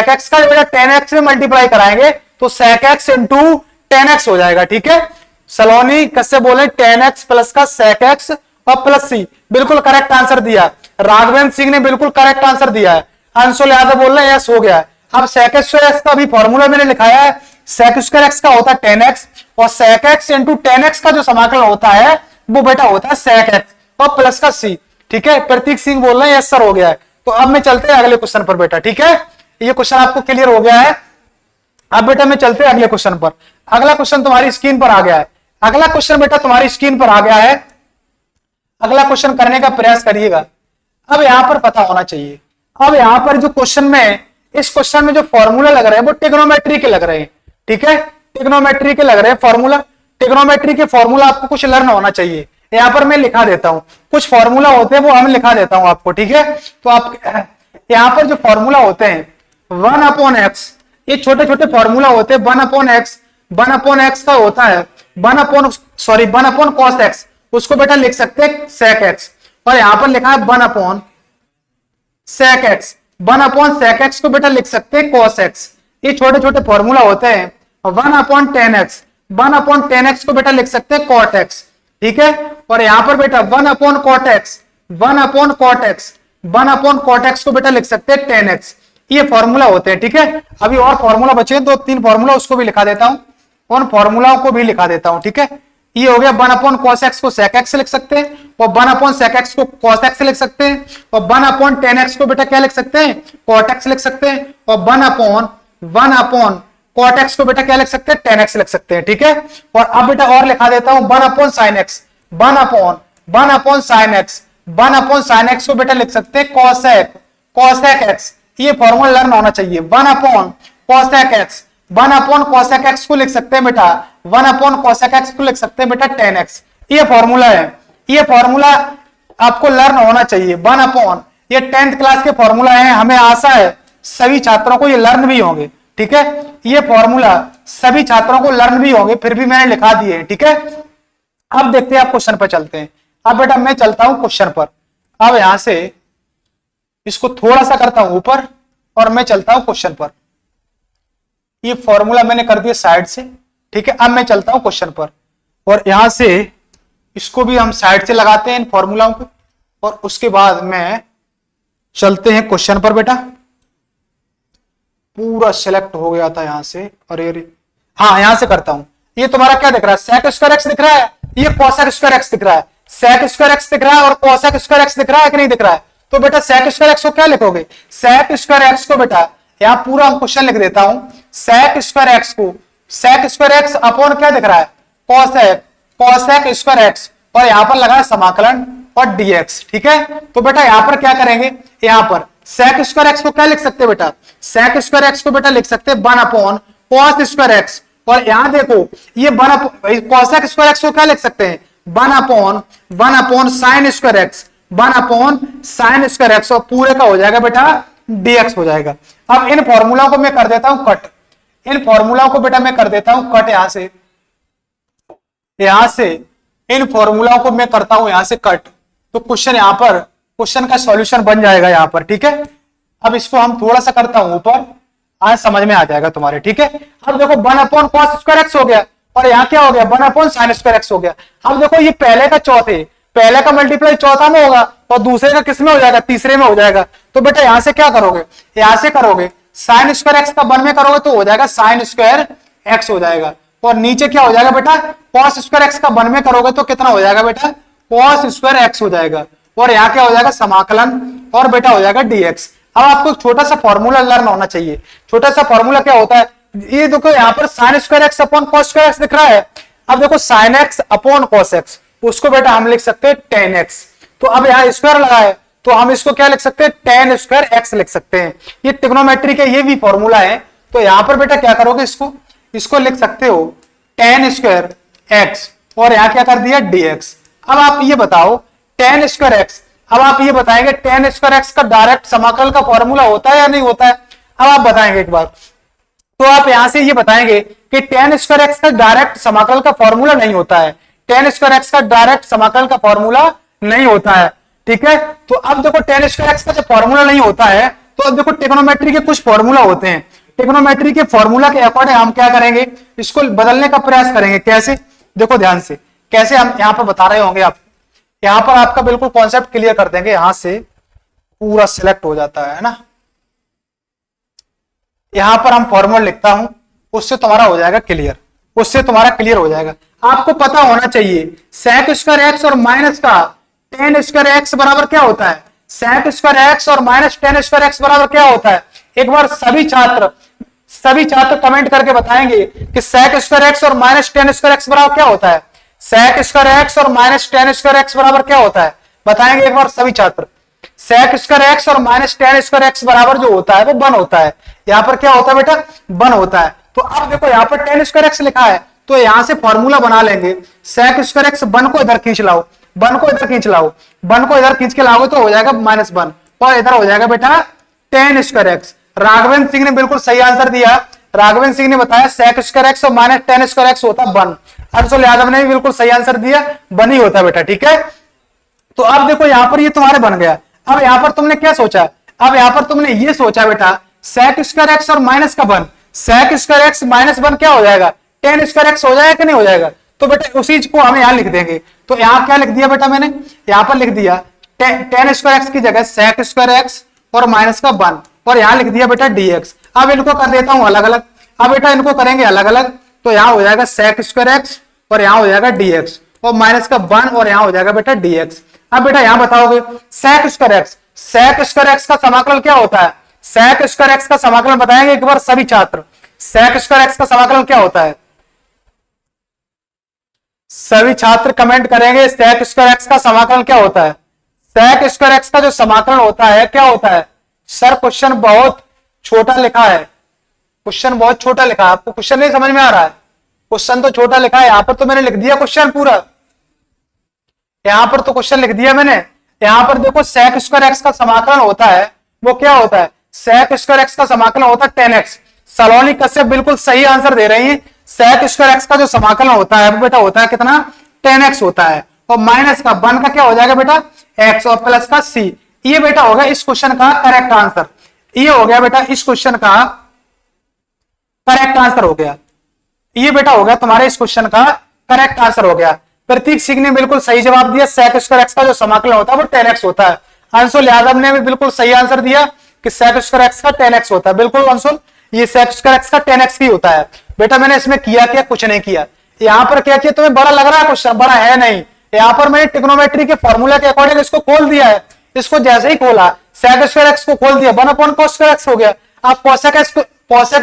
एक्स का बेटा टेन एक्स में मल्टीप्लाई कराएंगे तो sec x into ten x हो जाएगा, ठीक है। सलोनी कैसे बोले, टेन एक्स प्लस का सेक एक्स और प्लस सी, बिल्कुल करेक्ट आंसर दिया। राघवेंद्र सिंह ने बिल्कुल करेक्ट आंसर दिया है। अंशुल यादव बोल रहे हैं यस हो गया है। अब सेक स्क्वायर एक्स का भी फॉर्मूला मैंने लिखाया है, सेक स्क्वायर एक्स का होता है टेन एक्स, और sec x into ten x का जो समाकलन होता है वो बेटा होता है सेक एक्स और प्लस का सी, ठीक है। प्रतीक सिंह बोल रहे हैं यस सर हो गया है। तो अब मैं चलते हैं अगले क्वेश्चन पर बेटा, ठीक है। ये क्वेश्चन आपको क्लियर हो गया है। अब बेटा मैं चलते हैं अगले क्वेश्चन पर। अगला क्वेश्चन तुम्हारी स्क्रीन पर आ गया है, अगला क्वेश्चन बेटा तुम्हारी स्क्रीन पर आ गया है। अगला क्वेश्चन करने का प्रयास करिएगा। अब यहां पर पता होना चाहिए, अब यहां पर जो क्वेश्चन में, इस क्वेश्चन में जो फॉर्मूला लग रहे हैं वो ट्रिग्नोमेट्री के लग रहे हैं, ठीक है। ट्रिग्नोमेट्री के लग रहे हैं फॉर्मूला, ट्रिग्नोमेट्री के फॉर्मूला आपको कुछ लर्न होना चाहिए। यहां पर मैं लिखा देता हूं, कुछ फॉर्मूला होते हैं वो हम लिखा देता हूं आपको, ठीक है। तो आप यहां पर जो फॉर्मूला होते हैं 1/x, ये छोटे छोटे फॉर्मूला होते हैं। 1/x का होता है 1/, cos x, उसको बेटा लिख सकते हैं sec x, और यहां पर लिखा है 1/sec x, 1/sec x को बेटा लिख सकते हैं cos x। ये छोटे छोटे फॉर्मूला होते हैं। 1/10x, 1/10x को बेटा लिख सकते हैं cot x, ठीक है। और यहां पर बेटा 1/cot x, 1/cot x को बेटा लिख सकते हैं 10x। ये फॉर्मूला होते हैं, ठीक है। अभी और फॉर्मूला बचे दो तीन फॉर्मूला, उसको भी लिखा देता हूं, उन फॉर्मूलाओं को भी लिखा देता हूं, ठीक है। ये हो गया 1/cos x को sec x से लिख सकते हैं, और 1/sec x को cos x से लिख सकते हैं, और 1/10x को बेटा क्या लिख सकते हैं, cot x लिख सकते हैं, और 1/cot x को बेटा क्या लिख सकते हैं, 10x लिख सकते हैं, ठीक है। और अब बेटा और लिखा देता हूं 1/sin x, 1/sin x, 1/sin x को बेटा लिख सकते हैं cosec x। ये फॉर्मूला लर्न होना चाहिए। 1/cosec x, 1/cosec x को लिख सकते हैं बेटा, 1/cosec x को लिख सकते हैं बेटा 10x। ये फॉर्मूला है, ये फॉर्मूला आपको लर्न होना चाहिए। 1/, ये 10th क्लास के फॉर्मूला है, हमें आशा है सभी छात्रों को ये लर्न भी होंगे, ठीक है। ये फॉर्मूला सभी छात्रों को लर्न भी होंगे, फिर भी मैंने लिखा दिए, ठीक है। अब देखते हैं, आप क्वेश्चन पर चलते हैं। अब बेटा मैं चलता हूं क्वेश्चन पर। अब यहां से इसको थोड़ा सा करता हूं ऊपर, और मैं चलता हूं क्वेश्चन पर। ये फॉर्मूला मैंने कर दिया साइड से, ठीक है। अब मैं चलता हूं क्वेश्चन पर, और यहां से इसको भी हम साइड से लगाते हैं इन फॉर्मूलाओं को, और उसके बाद में चलते हैं क्वेश्चन पर बेटा। पूरा सिलेक्ट हो गया था यहां से, अरे हाँ यहां से करता हूं। ये तुम्हारा क्या दिख रहा है, sec स्क्वायर एक्स दिख रहा है, ये cosec स्क्वायर एक्स दिख रहा है, sec स्क्वायर एक्स दिख रहा है और cosec स्क्वायर एक्स दिख रहा है कि नहीं दिख रहा है। तो बेटा sec स्क्वायर एक्स को क्या लिखोगे, sec स्क्वायर एक्स को बेटा यहां पूरा क्वेश्चन लिख देता हूं। sec स्क्वायर एक्स को, sec स्क्वायर एक्स अपॉन क्या दिख रहा है, cosec स्क्वायर एक्स, और यहां पर लगा है समाकलन और dx, ठीक है। तो बेटा यहां पर क्या करेंगे, यहां पर sec स्क्वायर एक्स को क्या लिख सकते हैं बेटा, sec स्क्वायर एक्स को बेटा लिख सकते हैं 1/cos स्क्वायर एक्स, और यहां देखो ये cosec स्क्वायर एक्स को क्या लिख सकते हैं 1/sin square x, 1/sin square x, और पूरे का हो जाएगा बेटा dx हो जाएगा। अब इन फॉर्मूला को मैं कर देता हूं कट, इन फॉर्मूला को बेटा मैं कर देता हूं कट, यहां से इन फॉर्मूलाओं को मैं करता हूं यहां से कट, तो क्वेश्चन यहां पर, क्वेश्चन का सॉल्यूशन बन जाएगा यहां पर, ठीक है। अब इसको हम थोड़ा सा करता हूं ऊपर, आज समझ में आ जाएगा तुम्हारे, ठीक है। अब देखो 1/cos स्क्वायर एक्स हो गया, और यहां क्या हो गया 1/sin स्क्वायर एक्स हो गया। अब देखो ये पहले का चौथे, पहले का मल्टीप्लाई चौथा में होगा, और दूसरे का किस में हो जाएगा, तीसरे में हो जाएगा। तो बेटा यहां से क्या करोगे, यहां से करोगे sin स्क्वायर एक्स का 1 में करोगे तो हो जाएगा sin स्क्वायर एक्स हो जाएगा, और नीचे क्या हो जाएगा बेटा cos स्क्वायर एक्स का 1 में करोगे तो कितना हो जाएगा बेटा cos स्क्वायर एक्स हो जाएगा, और यहां क्या हो जाएगा समाकलन, और बेटा हो जाएगा dx। अब आपको एक छोटा सा फॉर्मूला लर्न होना चाहिए। छोटा सा फॉर्मूला क्या होता है, ये देखो यहाँ पर sine square x upon cos square x दिख रहा है। अब देखो sine x upon cos x, उसको बेटा हम लिख सकते हैं टेन एक्स। तो अब यहाँ स्क्वायर लगा है तो हम इसको क्या लिख सकते हैं, टेन स्क्वायर एक्स लिख सकते हैं। ये ट्रिग्नोमेट्री का ये भी फॉर्मूला है। तो यहां पर बेटा क्या करोगे, इसको लिख सकते हो टेन स्क्वायर एक्स और यहां क्या कर दिया dx। अब आप ये बताओ टेन स्क्वायर एक्स, अब आप ये बताएंगे टेन स्क्वायर एक्स का डायरेक्ट समाकल का फॉर्मूला होता है या नहीं होता है। अब आप बताएंगे एक बार, तो आप यहां से ये बताएंगे कि टेन स्क्वायर एक्स का डायरेक्ट समाकल का फॉर्मूला नहीं होता है। टेन स्क्वायर एक्स का डायरेक्ट समाकल का फॉर्मूला नहीं होता है, ठीक है। तो अब देखो टेन स्क्वायर एक्स का जब फॉर्मूला नहीं होता है तो अब देखो ट्रिग्नोमेट्री के कुछ फॉर्मूला होते हैं। ट्रिग्नोमेट्री के फॉर्मूला के अकॉर्डिंग हम क्या करेंगे, इसको बदलने का प्रयास करेंगे। कैसे, देखो ध्यान से कैसे हम यहां पर बता रहे होंगे। आप यहां पर आपका बिल्कुल कॉन्सेप्ट क्लियर कर देंगे, यहां से पूरा सिलेक्ट हो जाता है ना। यहां पर हम फॉर्मूला लिखता हूं, उससे तुम्हारा हो जाएगा क्लियर, उससे तुम्हारा क्लियर हो जाएगा। आपको पता होना चाहिए सेक स्क्वायर एक्स और माइनस का टेन स्क्वायर एक्स बराबर क्या होता है। सेक स्क्वायर एक्स और माइनस टेन स्क्वायर एक्स बराबर क्या होता है। एक बार सभी छात्र कमेंट करके बताएंगे कि सेक स्क्वायर एक्स और माइनस टेन स्क्वायर एक्स बराबर क्या होता है। सेक स्क्वायर एक्स और माइनस टेन स्क्वायर एक्स बराबर क्या होता है, बताएंगे एक बार सभी छात्र। सेक स्क्वायर एक्स और माइनस टेन स्क्वायर एक्स बराबर जो होता है वो 1 होता है। यहां पर क्या होता है बेटा, 1 होता है। तो अब देखो यहां पर टेन स्क्वायर एक्स लिखा है तो यहां से फॉर्मूला बना लेंगे। सेक स्क्वायर एक्स 1 को इधर खींच लाओ, 1 को इधर खींच लाओ, 1 को इधर खींच के लाओगे तो हो जाएगा -1 और इधर हो जाएगा बेटा ten square x. Raghavendra Singh ने बिल्कुल सही आंसर दिया। राघवेंद्र सिंह ने बताया सेक स्क्वायर एक्स और माइनस टेन स्क्वायर एक्स होता है 1। अंशुल यादव ने भी बिल्कुल सही आंसर दिया, 1 ही होता बेटा, ठीक है। तो अब देखो यहां पर ये तुम्हारे बन गया। अब यहां पर तुमने क्या सोचा, अब यहां पर तुमने ये सोचा बेटा सेक स्क्वायर एक्स और माइनस का 1, सेक स्क्वायर एक्स -1 क्या हो जाएगा, टेन स्क्वायर एक्स हो जाएगा कि नहीं हो जाएगा। तो बेटा उसी को हमें यहां लिख देंगे। तो यहां क्या लिख दिया बेटा मैंने, यहां पर लिख दिया टेन स्क्वायर एक्स की जगह सेक स्क्वायर एक्स और माइनस का 1 और यहां लिख दिया बेटा dx। अब इनको कर देता हूं अलग अलग। अब बेटा इनको करेंगे अलग अलग तो यहां हो जाएगा सेक स्क्वायर एक्स और यहां हो जाएगा dx और माइनस का 1 और यहां हो जाएगा बेटा dx। अब बेटा यहां बताओगे सेक स्क्वायर एक्स का समाकलन क्या होता है। सेक स्क्वायर एक्स का समाकलन बताएंगे एक बार सभी छात्र। सेक स्क्वायर एक्स का समाकलन क्या होता है, सभी छात्र कमेंट करेंगे सेक स्क्वायर एक्स का समाकलन क्या होता है। सेक स्क्वायर एक्स का जो समाकलन होता है क्या होता है। सर क्वेश्चन बहुत छोटा लिखा है, क्वेश्चन बहुत छोटा लिखा है, आपको क्वेश्चन नहीं समझ में आ रहा है। क्वेश्चन तो छोटा लिखा है, यहां पर तो मैंने लिख दिया क्वेश्चन पूरा, यहां पर तो क्वेश्चन लिख दिया मैंने। यहां पर देखो सेक स्क्वायर एक्स का समाकलन होता है वो क्या होता है, सेक स्क्वायर एक्स का समाकलन होता है 10x। सलोनी कश्यप बिल्कुल सही आंसर दे रही है। सेक स्क्वायर एक्स का जो समाकलन होता है वो बेटा होता है कितना, 10x होता है और माइनस का 1 का क्या हो जाएगा बेटा x और प्लस का c। ये बेटा होगा इस क्वेश्चन का करेक्ट आंसर। ये हो गया बेटा इस क्वेश्चन का करेक्ट आंसर हो गया। ये बेटा हो गया तुम्हारे इस क्वेश्चन का करेक्ट आंसर हो गया। प्रतीक सिंह ने बिल्कुल सही जवाब दिया, सेक स्क्वायर एक्स का जो समाकलन होता है वो 10x होता है। अंशुल यादव ने भी बिल्कुल सही आंसर दिया कि सेक स्क्वायर एक्स का 10x होता है। बिल्कुल अंशुल, ये सेक स्क्वायर एक्स का 10x ही होता है। बेटा मैंने इसमें किया क्या, कुछ नहीं किया। यहां पर क्या किया, तुम्हें बड़ा लग रहा है क्वेश्चन, बड़ा है नहीं। यहां पर मैंने ट्रिग्नोमेट्री के फॉर्मूला के अकॉर्डिंग इसको खोल दिया है। इसको जैसे ही खोला सेक स्क्वायर एक्स को खोल दिया 1 अपॉन कॉस स्क्वायर एक्स हो गया। आप कोसेक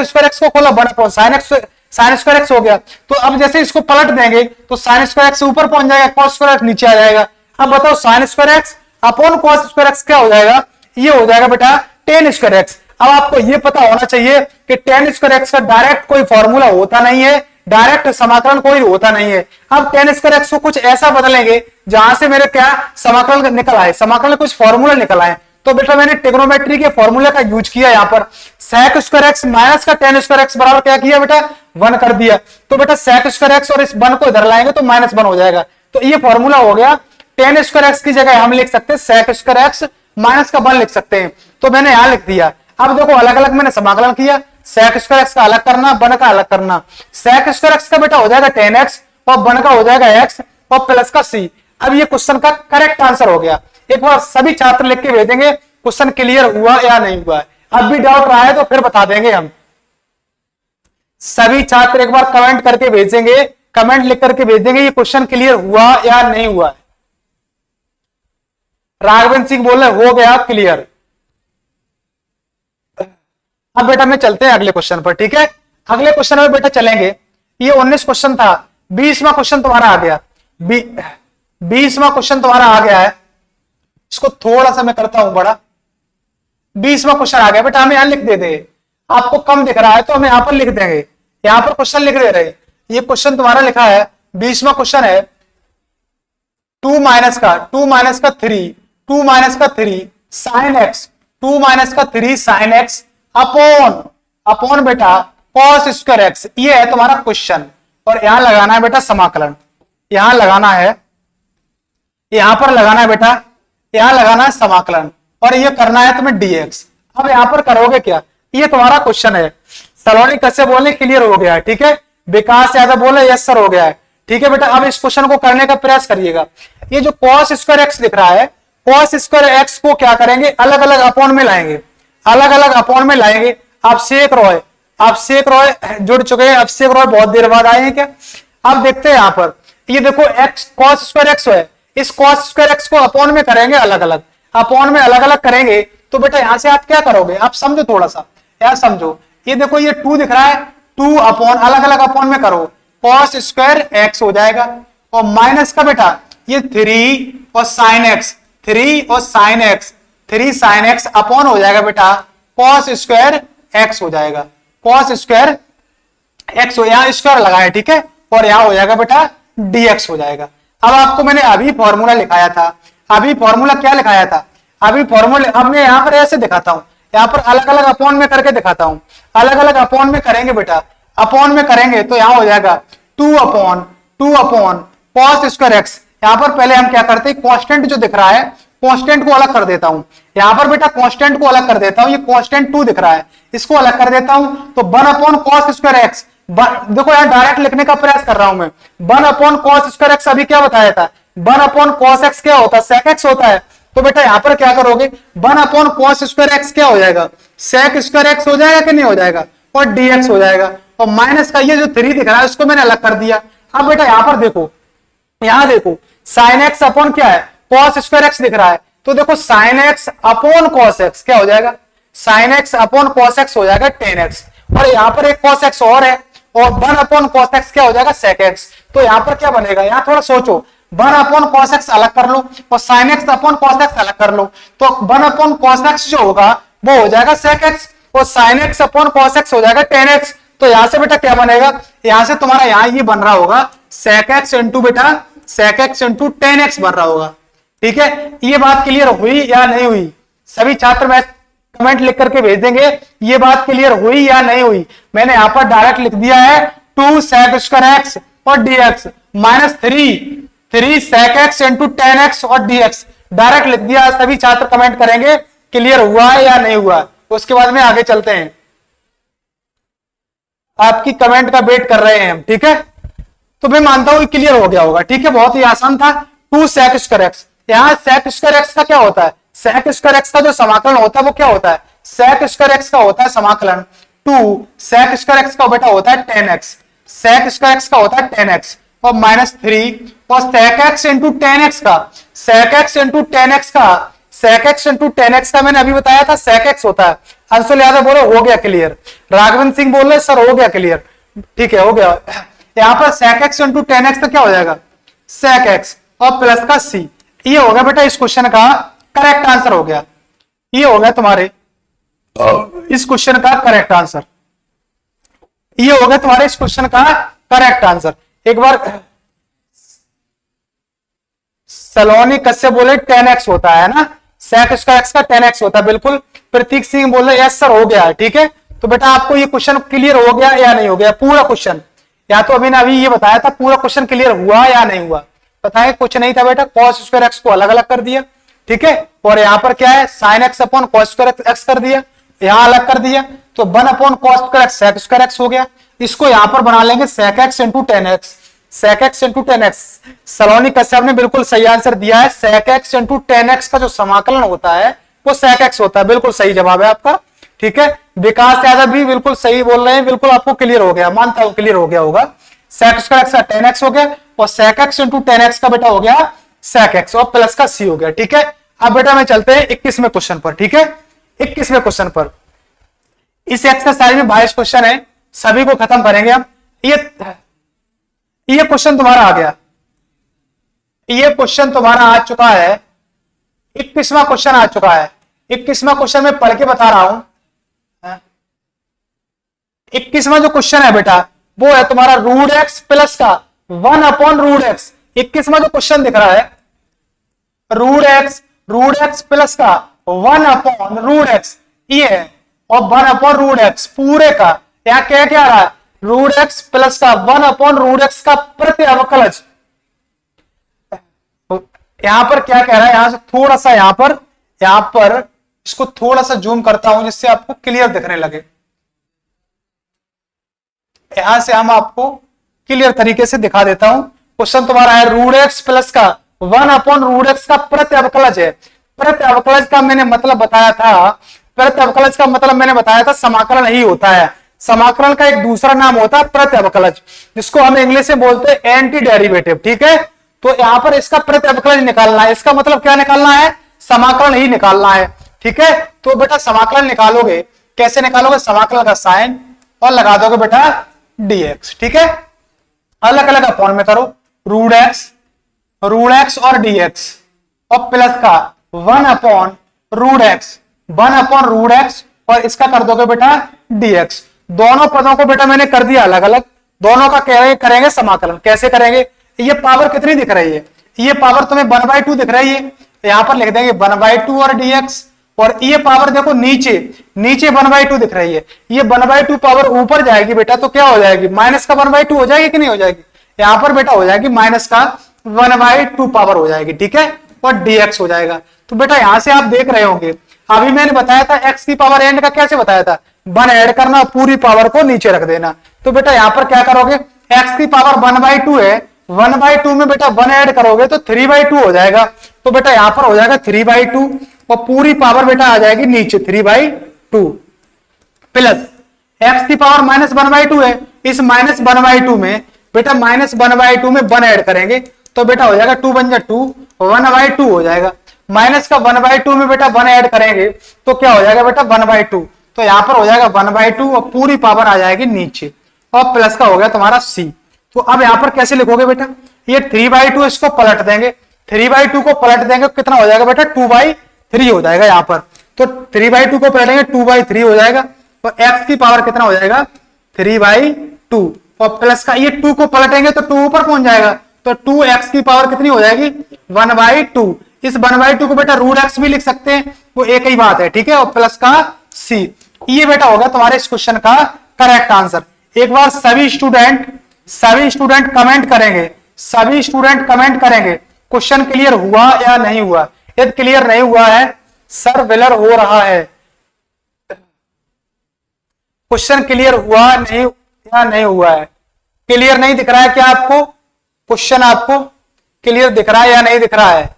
स्क्वायर एक्स को खोला 1 अपॉन साइन स्क्वायर एक्स हो गया। तो अब जैसे इसको पलट देंगे तो साइन स्क्वायर एक्स ऊपर पहुंच जाएगा, कॉस स्क्वायर एक्स नीचे आ जाएगा। अब बताओ sine square x upon cos square x क्या हो जाएगा, ये हो जाएगा बेटा टेन स्क्वायर एक्स। अब आपको ये पता होना चाहिए कि टेन स्क्वायर एक्स का डायरेक्ट कोई फॉर्मूला होता नहीं है, डायरेक्ट समाकलन कोई होता नहीं है। अब टेन स्क्वायर एक्स को कुछ ऐसा बदलेंगे जहां से मेरे क्या समाकलन निकल आए, समाकलन कुछ फॉर्मूला निकल आए। तो बेटा मैंने ट्रिग्नोमेट्री के फॉर्मूला का यूज किया। यहाँ पर सेक स्क्वायर एक्स माइनस का टेन स्क्वायर एक्स बराबर क्या किया बेटा 1 कर दिया। तो बेटा सेक स्क्वायर एक्स और इस 1 को इधर लाएंगे तो -1 हो जाएगा। तो ये फॉर्मूला हो गया। टेन स्क्वायर एक्स की जगह हम लिख सकते हैं सेक स्क्वायर एक्स माइनस का 1 लिख सकते हैं। तो मैंने यहां लिख दिया। अब देखो अलग अलग मैंने समाकलन किया, सेक स्क्वायर एक्स का अलग करना, 1 का अलग करना। सेक स्क्वायर एक्स का बेटा हो जाएगा 10x और 1 का हो जाएगा x और प्लस का c। अब ये क्वेश्चन का करेक्ट आंसर हो गया। एक बार सभी छात्र लिख के भेजेंगे क्वेश्चन क्लियर हुआ या नहीं हुआ। अब भी डाउट रहा है तो फिर बता देंगे हम। सभी छात्र एक बार कमेंट करके भेजेंगे, कमेंट लिख करके भेजेंगे ये क्वेश्चन क्लियर हुआ या नहीं हुआ। राघवेंद्र सिंह बोल रहे हो गया क्लियर। अब बेटा में चलते हैं अगले क्वेश्चन पर, ठीक है। अगले क्वेश्चन में बेटा चलेंगे, ये 19 क्वेश्चन था, 20वां क्वेश्चन तुम्हारा आ गया, 20वां क्वेश्चन तुम्हारा आ गया है। इसको थोड़ा सा मैं करता हूं बड़ा। 20वां क्वेश्चन आ गया बेटा, हमें यहां लिख दे दे, आपको कम दिख रहा है तो हम यहां पर लिख देंगे, यहां पर क्वेश्चन लिख दे रहे। ये क्वेश्चन तुम्हारा लिखा है, 20वां क्वेश्चन है 2 माइनस का 3 साइन एक्स, 2 माइनस का 3 साइन एक्स अपॉन बेटा कॉस स्क्वायर एक्स। ये है तुम्हारा क्वेश्चन, और यहां लगाना है बेटा समाकलन, यहां लगाना है, यहां पर लगाना है बेटा, यहां लगाना है समाकलन, और ये करना है तुम्हें डीएक्स। अब यहां पर करोगे क्या, ये तुम्हारा क्वेश्चन है। सलोनी कैसे बोले, क्लियर हो गया है, ठीक है। विकास यादव बोले यस सर हो गया है, ठीक है बेटा। अब इस क्वेश्चन को करने का प्रयास करिएगा। ये जो कॉस स्क्वायर एक्स दिख रहा है, कॉस स्क्वायर एक्स को क्या करेंगे, अलग अलग अपॉन में लाएंगे, अलग अलग अपॉन में लाएंगे। अभिषेक रॉय जुड़ चुके हैं, अभिषेक रॉय बहुत देर बाद आए हैं क्या। अब देखते हैं यहां पर, ये देखो एक्स कॉस स्क्वायर एक्स है, इस कॉस स्क्वायर एक्स को अपॉन में करेंगे, अलग अलग अपॉन में अलग अलग करेंगे। तो बेटा यहां से आप क्या करोगे, आप समझो थोड़ा सा, यार समझो। ये देखो ये 2 दिख रहा है, 2 अपॉन अलग अलग अपॉन में करो, कॉस स्क्वायर एक्स हो जाएगा, और माइनस का बेटा ये 3 और sine x, 3 sine x upon हो जाएगा बेटा कॉस स्क्वायर एक्स हो जाएगा, कॉस स्क्वायर एक्स हो, यहां स्क्वायर लगाया, ठीक है, और यहां हो जाएगा बेटा dx हो जाएगा। अब आपको मैंने अभी फॉर्मूला लिखाया था, अभी फॉर्मूला क्या लिखाया था, अभी फॉर्मूला, अब मैं यहां पर ऐसे दिखाता हूं, यहां पर अलग अलग अपॉन में करके दिखाता हूं, अलग अलग अपॉन में करेंगे बेटा, अपॉन में करेंगे तो यहां हो जाएगा 2 अपॉन कॉस स्क्वायर एक्स। यहां पर पहले हम क्या करते हैं, कांस्टेंट जो दिख रहा है, कांस्टेंट को अलग कर देता हूं, यहां पर बेटा कांस्टेंट को अलग कर देता हूं, ये कांस्टेंट 2 दिख रहा है, इसको अलग कर देता हूं, तो 1 अपॉन कॉस स्क्वायर एक्स। देखो यहां डायरेक्ट लिखने का प्रयास कर रहा हूं मैं, 1 अपॉन कॉस स्क्वायर एक्स अभी क्या बताया था, 1 अपॉन कॉस एक्स क्या होता है, सेक एक्स होता है। तो बेटा यहां पर क्या करोगे, 1 अपॉन कॉस स्क्वायर एक्स क्या हो जाएगा, सेक स्क्वायर एक्स हो जाएगा कि नहीं हो जाएगा, और डीएक्स हो जाएगा, और माइनस का ये जो 3 दिख रहा है उसको मैंने अलग कर दिया। अब बेटा यहां पर देखो, यहां देखो साइन एक्स अपॉन क्या है, कॉस स्क्वायर एक्स दिख रहा है, तो देखो sine x upon cos x क्या हो जाएगा, sine x upon cos x हो जाएगा tan x, और यहां पर एक cos x और है, और 1 अपॉन cos x क्या हो जाएगा sec x। तो यहां पर क्या बनेगा, यहां थोड़ा सोचो, 1 अपॉन cos x अलग कर लो और sin x upon cos x अलग कर लो, तो 1 अपॉन cos x जो होगा वो हो जाएगा sec x, और sin x upon cos x हो जाएगा tan x। तो यहां से बेटा क्या बनेगा, यहां से तुम्हारा यहां ये बन रहा होगा sec x इंटू बेटा sec x into tan x बन रहा होगा, ठीक है। ये बात क्लियर हुई या नहीं हुई, सभी छात्र मैं कमेंट लिख करके भेज देंगे, ये बात क्लियर हुई या नहीं हुई। मैंने यहां पर डायरेक्ट लिख दिया है 2 sec स्क्वायर x और dx minus 3 sec x into tan x और dx डायरेक्ट लिख दिया। सभी छात्र कमेंट करेंगे क्लियर हुआ है या नहीं हुआ, उसके बाद में आगे चलते हैं, आपकी कमेंट का वेट कर रहे हैं हम, ठीक है। तो मैं मानता हूं क्लियर हो गया होगा, ठीक है, बहुत ही आसान था। 2 sec स्क्वायर x, यहां sec स्क्वायर x का क्या होता है, sec स्क्वायर x का जो समाकलन होता है वो क्या होता है, sec स्क्वायर x का होता है समाकलन 2 sec स्क्वायर x का बेटा होता है tan x, sec square x का होता है tan x, और माइनस 3 और sec x into tan x का, sec x into tan x का, sec x into tan x का मैंने अभी बताया था sec x होता है। अंशुल यादव बोलो हो गया क्लियर, राघवेंद्र सिंह बोल रहे सर हो गया क्लियर, ठीक है हो गया। यहां पर sec x into tan x का क्या हो जाएगा sec x और प्लस का c, ये हो गया बेटा इस क्वेश्चन का करेक्ट आंसर हो गया, ये हो गया तुम्हारे इस क्वेश्चन का करेक्ट आंसर, ये हो गया तुम्हारे इस क्वेश्चन का करेक्ट आंसर। एक बार सलोनी कश्यप बोले tan x होता है ना, sec स्क्वायर x का tan x होता है, बिल्कुल। प्रतीक सिंह बोले यस सर हो गया है, ठीक है। तो बेटा आपको ये क्वेश्चन क्लियर हो गया या नहीं हो गया, पूरा क्वेश्चन, या तो अभी ना अभी ये बताया था पूरा क्वेश्चन क्लियर हुआ या नहीं हुआ, बताए कुछ नहीं था बेटा, cos स्क्वायर x को अलग अलग कर दिया, ठीक है, और यहां पर क्या है sin x upon cos square x कर दिया, यहां अलग कर दिया, तो 1 upon cos square x sec square x हो गया। इसको यहां पर बना लेंगे sec x into tan x, sec x into tan x। सलोनी कश्यप ने बिल्कुल सही आंसर दिया है, sec x into tan x का जो समाकलन होता है वो sec x होता है, बिल्कुल सही जवाब है आपका, ठीक है। विकास यादव भी बिल्कुल सही बोल रहे हैं, बिल्कुल आपको क्लियर हो गया, मानता हूं क्लियर हो गया होगा। sec स्क्वायर x का tan x हो गया, और sec x into tan x का बेटा हो गया sec x, और प्लस का c हो गया, ठीक है। अब बेटा मैं चलते हैं 21वें क्वेश्चन पर, ठीक है। 21वें क्वेश्चन पर, इस एक्सरसाइज में 22 क्वेश्चन है, सभी को खत्म करेंगे हम। ये क्वेश्चन तुम्हारा आ गया, ये क्वेश्चन तुम्हारा आ चुका है, 21वां क्वेश्चन आ चुका है। 21वां क्वेश्चन में पढ़ के बता रहा हूं। 21वां जो क्वेश्चन है बेटा वो है तुम्हारा रूट एक्स प्लस का 1/√x। 21वां जो क्वेश्चन दिख रहा है रूट एक्स प्लस का 1/√x ये है, और 1/√x पूरे का यहां क्या क्या आ रहा है, रूट एक्स प्लस का 1/√x का प्रति अवकलज। यहां पर क्या कह रहा है, यहां से थोड़ा सा यहां पर इसको थोड़ा सा जूम करता हूं जिससे आपको क्लियर दिखने लगे। यहां से हम आपको क्लियर तरीके से दिखा देता हूं। क्वेश्चन तुम्हारा है रूट एक्स प्लस का 1/√x का प्रति अवकलज है। प्रति अवकलज का मैंने मतलब बताया था, प्रति अवकलज का मतलब मैंने बताया था समाकलन ही होता है। समाकलन का एक दूसरा नाम होता है प्रति अवकलज, जिसको हम इंग्लिश में बोलते हैं एंटी डेरिवेटिव। ठीक है, तो यहां पर इसका प्रति अवकलज निकालना है। इसका मतलब क्या निकालना है, समाकलन ही निकालना है। ठीक है, तो बेटा समाकलन निकालोगे, कैसे निकालोगे, समाकलन का साइन और लगा दोगे बेटा dx। ठीक है, अलग अलग अपॉन में करो, रूट एक्स और dx और प्लस का 1/√x और इसका कर दोगे बेटा dx। दोनों पदों को बेटा मैंने कर दिया अलग अलग, दोनों का करेंगे समाकलन। कैसे करेंगे, ये पावर कितनी दिख रही है, ये पावर तुम्हें 1/2 दिख रही है, यहां पर लिख देंगे 1/2 और dx, और ये पावर देखो नीचे 1/2 दिख रही है, ये 1/2 पावर ऊपर जाएगी बेटा तो क्या हो जाएगी, माइनस का 1/2 हो जाएगी कि नहीं हो जाएगी, यहां पर बेटा हो जाएगी माइनस का 1/2 पावर हो जाएगी। ठीक है, और dx हो जाएगा। तो बेटा यहां से आप देख रहे होंगे, अभी मैंने बताया था x की पावर एंड का कैसे बताया था, 1 ऐड करना, पूरी पावर को नीचे रख देना। तो बेटा यहां पर क्या करोगे, x की पावर 1/2 है, 1/2 में बेटा 1 ऐड करोगे तो 3/2 हो जाएगा। तो बेटा यहां पर हो जाएगा 3/2 और पूरी पावर बेटा आ जाएगी नीचे 3/2 प्लस x की पावर -1/2 है, इस -1/2 में बेटा -1/2 में 1 ऐड करेंगे तो बेटा हो जाएगा 2 बन जा 2, 1/2 हो जाएगा। माइनस का 1/2 में बेटा 1 ऐड करेंगे तो क्या हो जाएगा बेटा 1/2, तो यहां पर हो जाएगा 1/2 और पूरी पावर आ जाएगी नीचे, और प्लस का हो गया तुम्हारा c। तो अब यहां पर कैसे लिखोगे बेटा, ये 3/2 इसको पलट देंगे, 3/2 को पलट देंगे कितना हो जाएगा बेटा 2/3 हो जाएगा यहां पर। तो 3/2 को पलटेंगे 2/3 हो जाएगा, तो x की पावर कितना हो जाएगा 3/2 और प्लस का ये 2 को पलटेंगे तो 2 ऊपर पहुंच जाएगा, तो 2x की पावर कितनी हो जाएगी 1/2। इस 1/2 को बेटा रूट एक्स भी लिख सकते हैं, वो एक ही बात है। ठीक है, और प्लस का c। ये बेटा होगा तुम्हारे इस क्वेश्चन का करेक्ट आंसर। एक बार सभी स्टूडेंट कमेंट करेंगे, सभी स्टूडेंट कमेंट करेंगे क्वेश्चन क्लियर हुआ या नहीं हुआ। यदि क्लियर नहीं हुआ है, सर विलर हो रहा है, क्वेश्चन क्लियर हुआ नहीं या नहीं हुआ है, क्लियर नहीं दिख रहा है क्या आपको, क्वेश्चन आपको क्लियर दिख रहा है या नहीं दिख रहा है।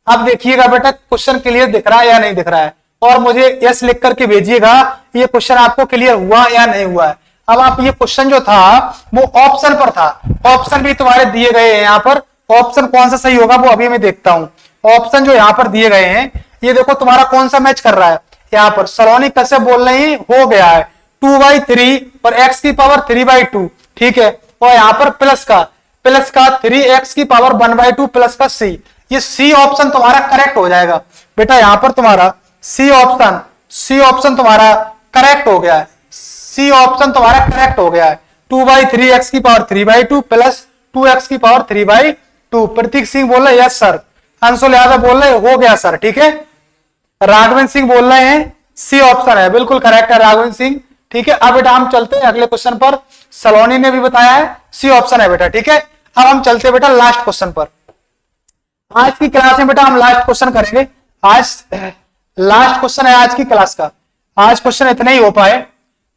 अब देखिएगा बेटा क्वेश्चन क्लियर दिख रहा है या नहीं दिख रहा है, और मुझे यस लिख करके भेजिएगा ये क्वेश्चन आपको क्लियर हुआ या नहीं हुआ है। अब आप ये क्वेश्चन जो था वो ऑप्शन पर था, ऑप्शन भी तुम्हारे दिए गए हैं यहाँ पर, ऑप्शन कौन सा सही होगा वो अभी मैं देखता हूं। ऑप्शन जो यहाँ पर दिए गए हैं ये देखो तुम्हारा कौन सा मैच कर रहा है, यहाँ पर सलोनी कैसे बोल रहे हैं हो गया है 2/3 और x की पावर 3/2। ठीक है, और यहाँ पर प्लस का 3x की पावर 1/2 प्लस का c, ये सी ऑप्शन तुम्हारा करेक्ट हो जाएगा बेटा। यहां पर तुम्हारा सी ऑप्शन तुम्हारा करेक्ट हो गया है, सी ऑप्शन तुम्हारा करेक्ट हो गया है। 2/3x की पावर 3/2 प्लस 2x की पावर 3/2। प्रतीक सिंह बोल रहे यस सर, अंशुल यादव बोल रहे हो गया सर। ठीक है, राघवेंद्र सिंह बोल रहे हैं सी ऑप्शन है, बिल्कुल करेक्ट है राघवेंद्र सिंह। ठीक है, अब बेटा हम चलते हैं अगले क्वेश्चन पर, सलोनी ने भी बताया है सी ऑप्शन है बेटा। ठीक है, अब हम चलते हैं बेटा लास्ट क्वेश्चन पर। आज की क्लास में बेटा हम लास्ट क्वेश्चन करेंगे, आज लास्ट क्वेश्चन है आज की क्लास का। आज क्वेश्चन इतने ही हो पाए,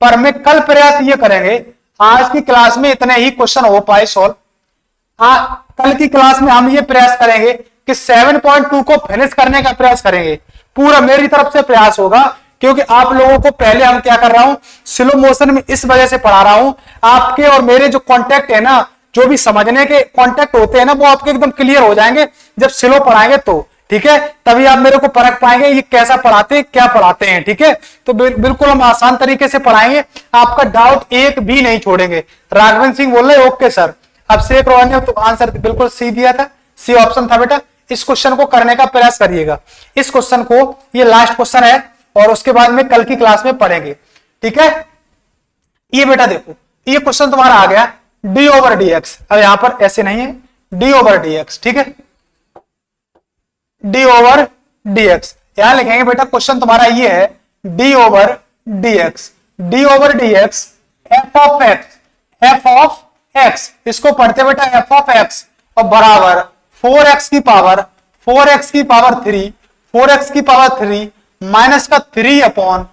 पर मैं कल प्रयास ये करेंगे आज की क्लास में इतने ही क्वेश्चन हो पाए सॉल्व। कल की क्लास में हम ये प्रयास करेंगे कि 7.2 को फिनिश करने का प्रयास करेंगे, पूरा मेरी तरफ से प्रयास होगा, क्योंकि आप लोगों को पहले हम क्या कर रहा हूं स्लो मोशन में इस वजह से पढ़ा रहा हूं, आपके और मेरे जो कॉन्टेक्ट है ना, जो भी समझने के कॉन्टेक्ट होते हैं ना, वो आपके एकदम क्लियर हो जाएंगे जब स्लो पढ़ाएंगे तो। ठीक है, तभी आप मेरे को परख पाएंगे ये कैसा पढ़ाते हैं, क्या पढ़ाते हैं। ठीक है, तो बिल्कुल हम आसान तरीके से पढ़ाएंगे, आपका डाउट एक भी नहीं छोड़ेंगे। राघवेंद्र सिंह बोल रहे ओके सर। अब शेख रोहन ने तो आंसर बिल्कुल सी दिया था, सी ऑप्शन था बेटा। इस क्वेश्चन को करने का प्रयास करिएगा। इस क्वेश्चन को, ये लास्ट क्वेश्चन है और उसके बाद में कल की क्लास में पढ़ेंगे। ठीक है, ये बेटा देखो, ये क्वेश्चन तुम्हारा आ गया डी ओवर डी एक्स। अब यहां पर ऐसे नहीं है, डी ओवर डी एक्स। ठीक है, डी ओवर डी एक्स यहां लिखेंगे बेटा। क्वेश्चन तुम्हारा ये है D over D x. D over D x F of x, F of x, इसको पढ़ते बेटा एफ ऑफ एक्स और बराबर 4x की पावर 4x की पावर 3, 4x की पावर 3 माइनस का 3 अपॉन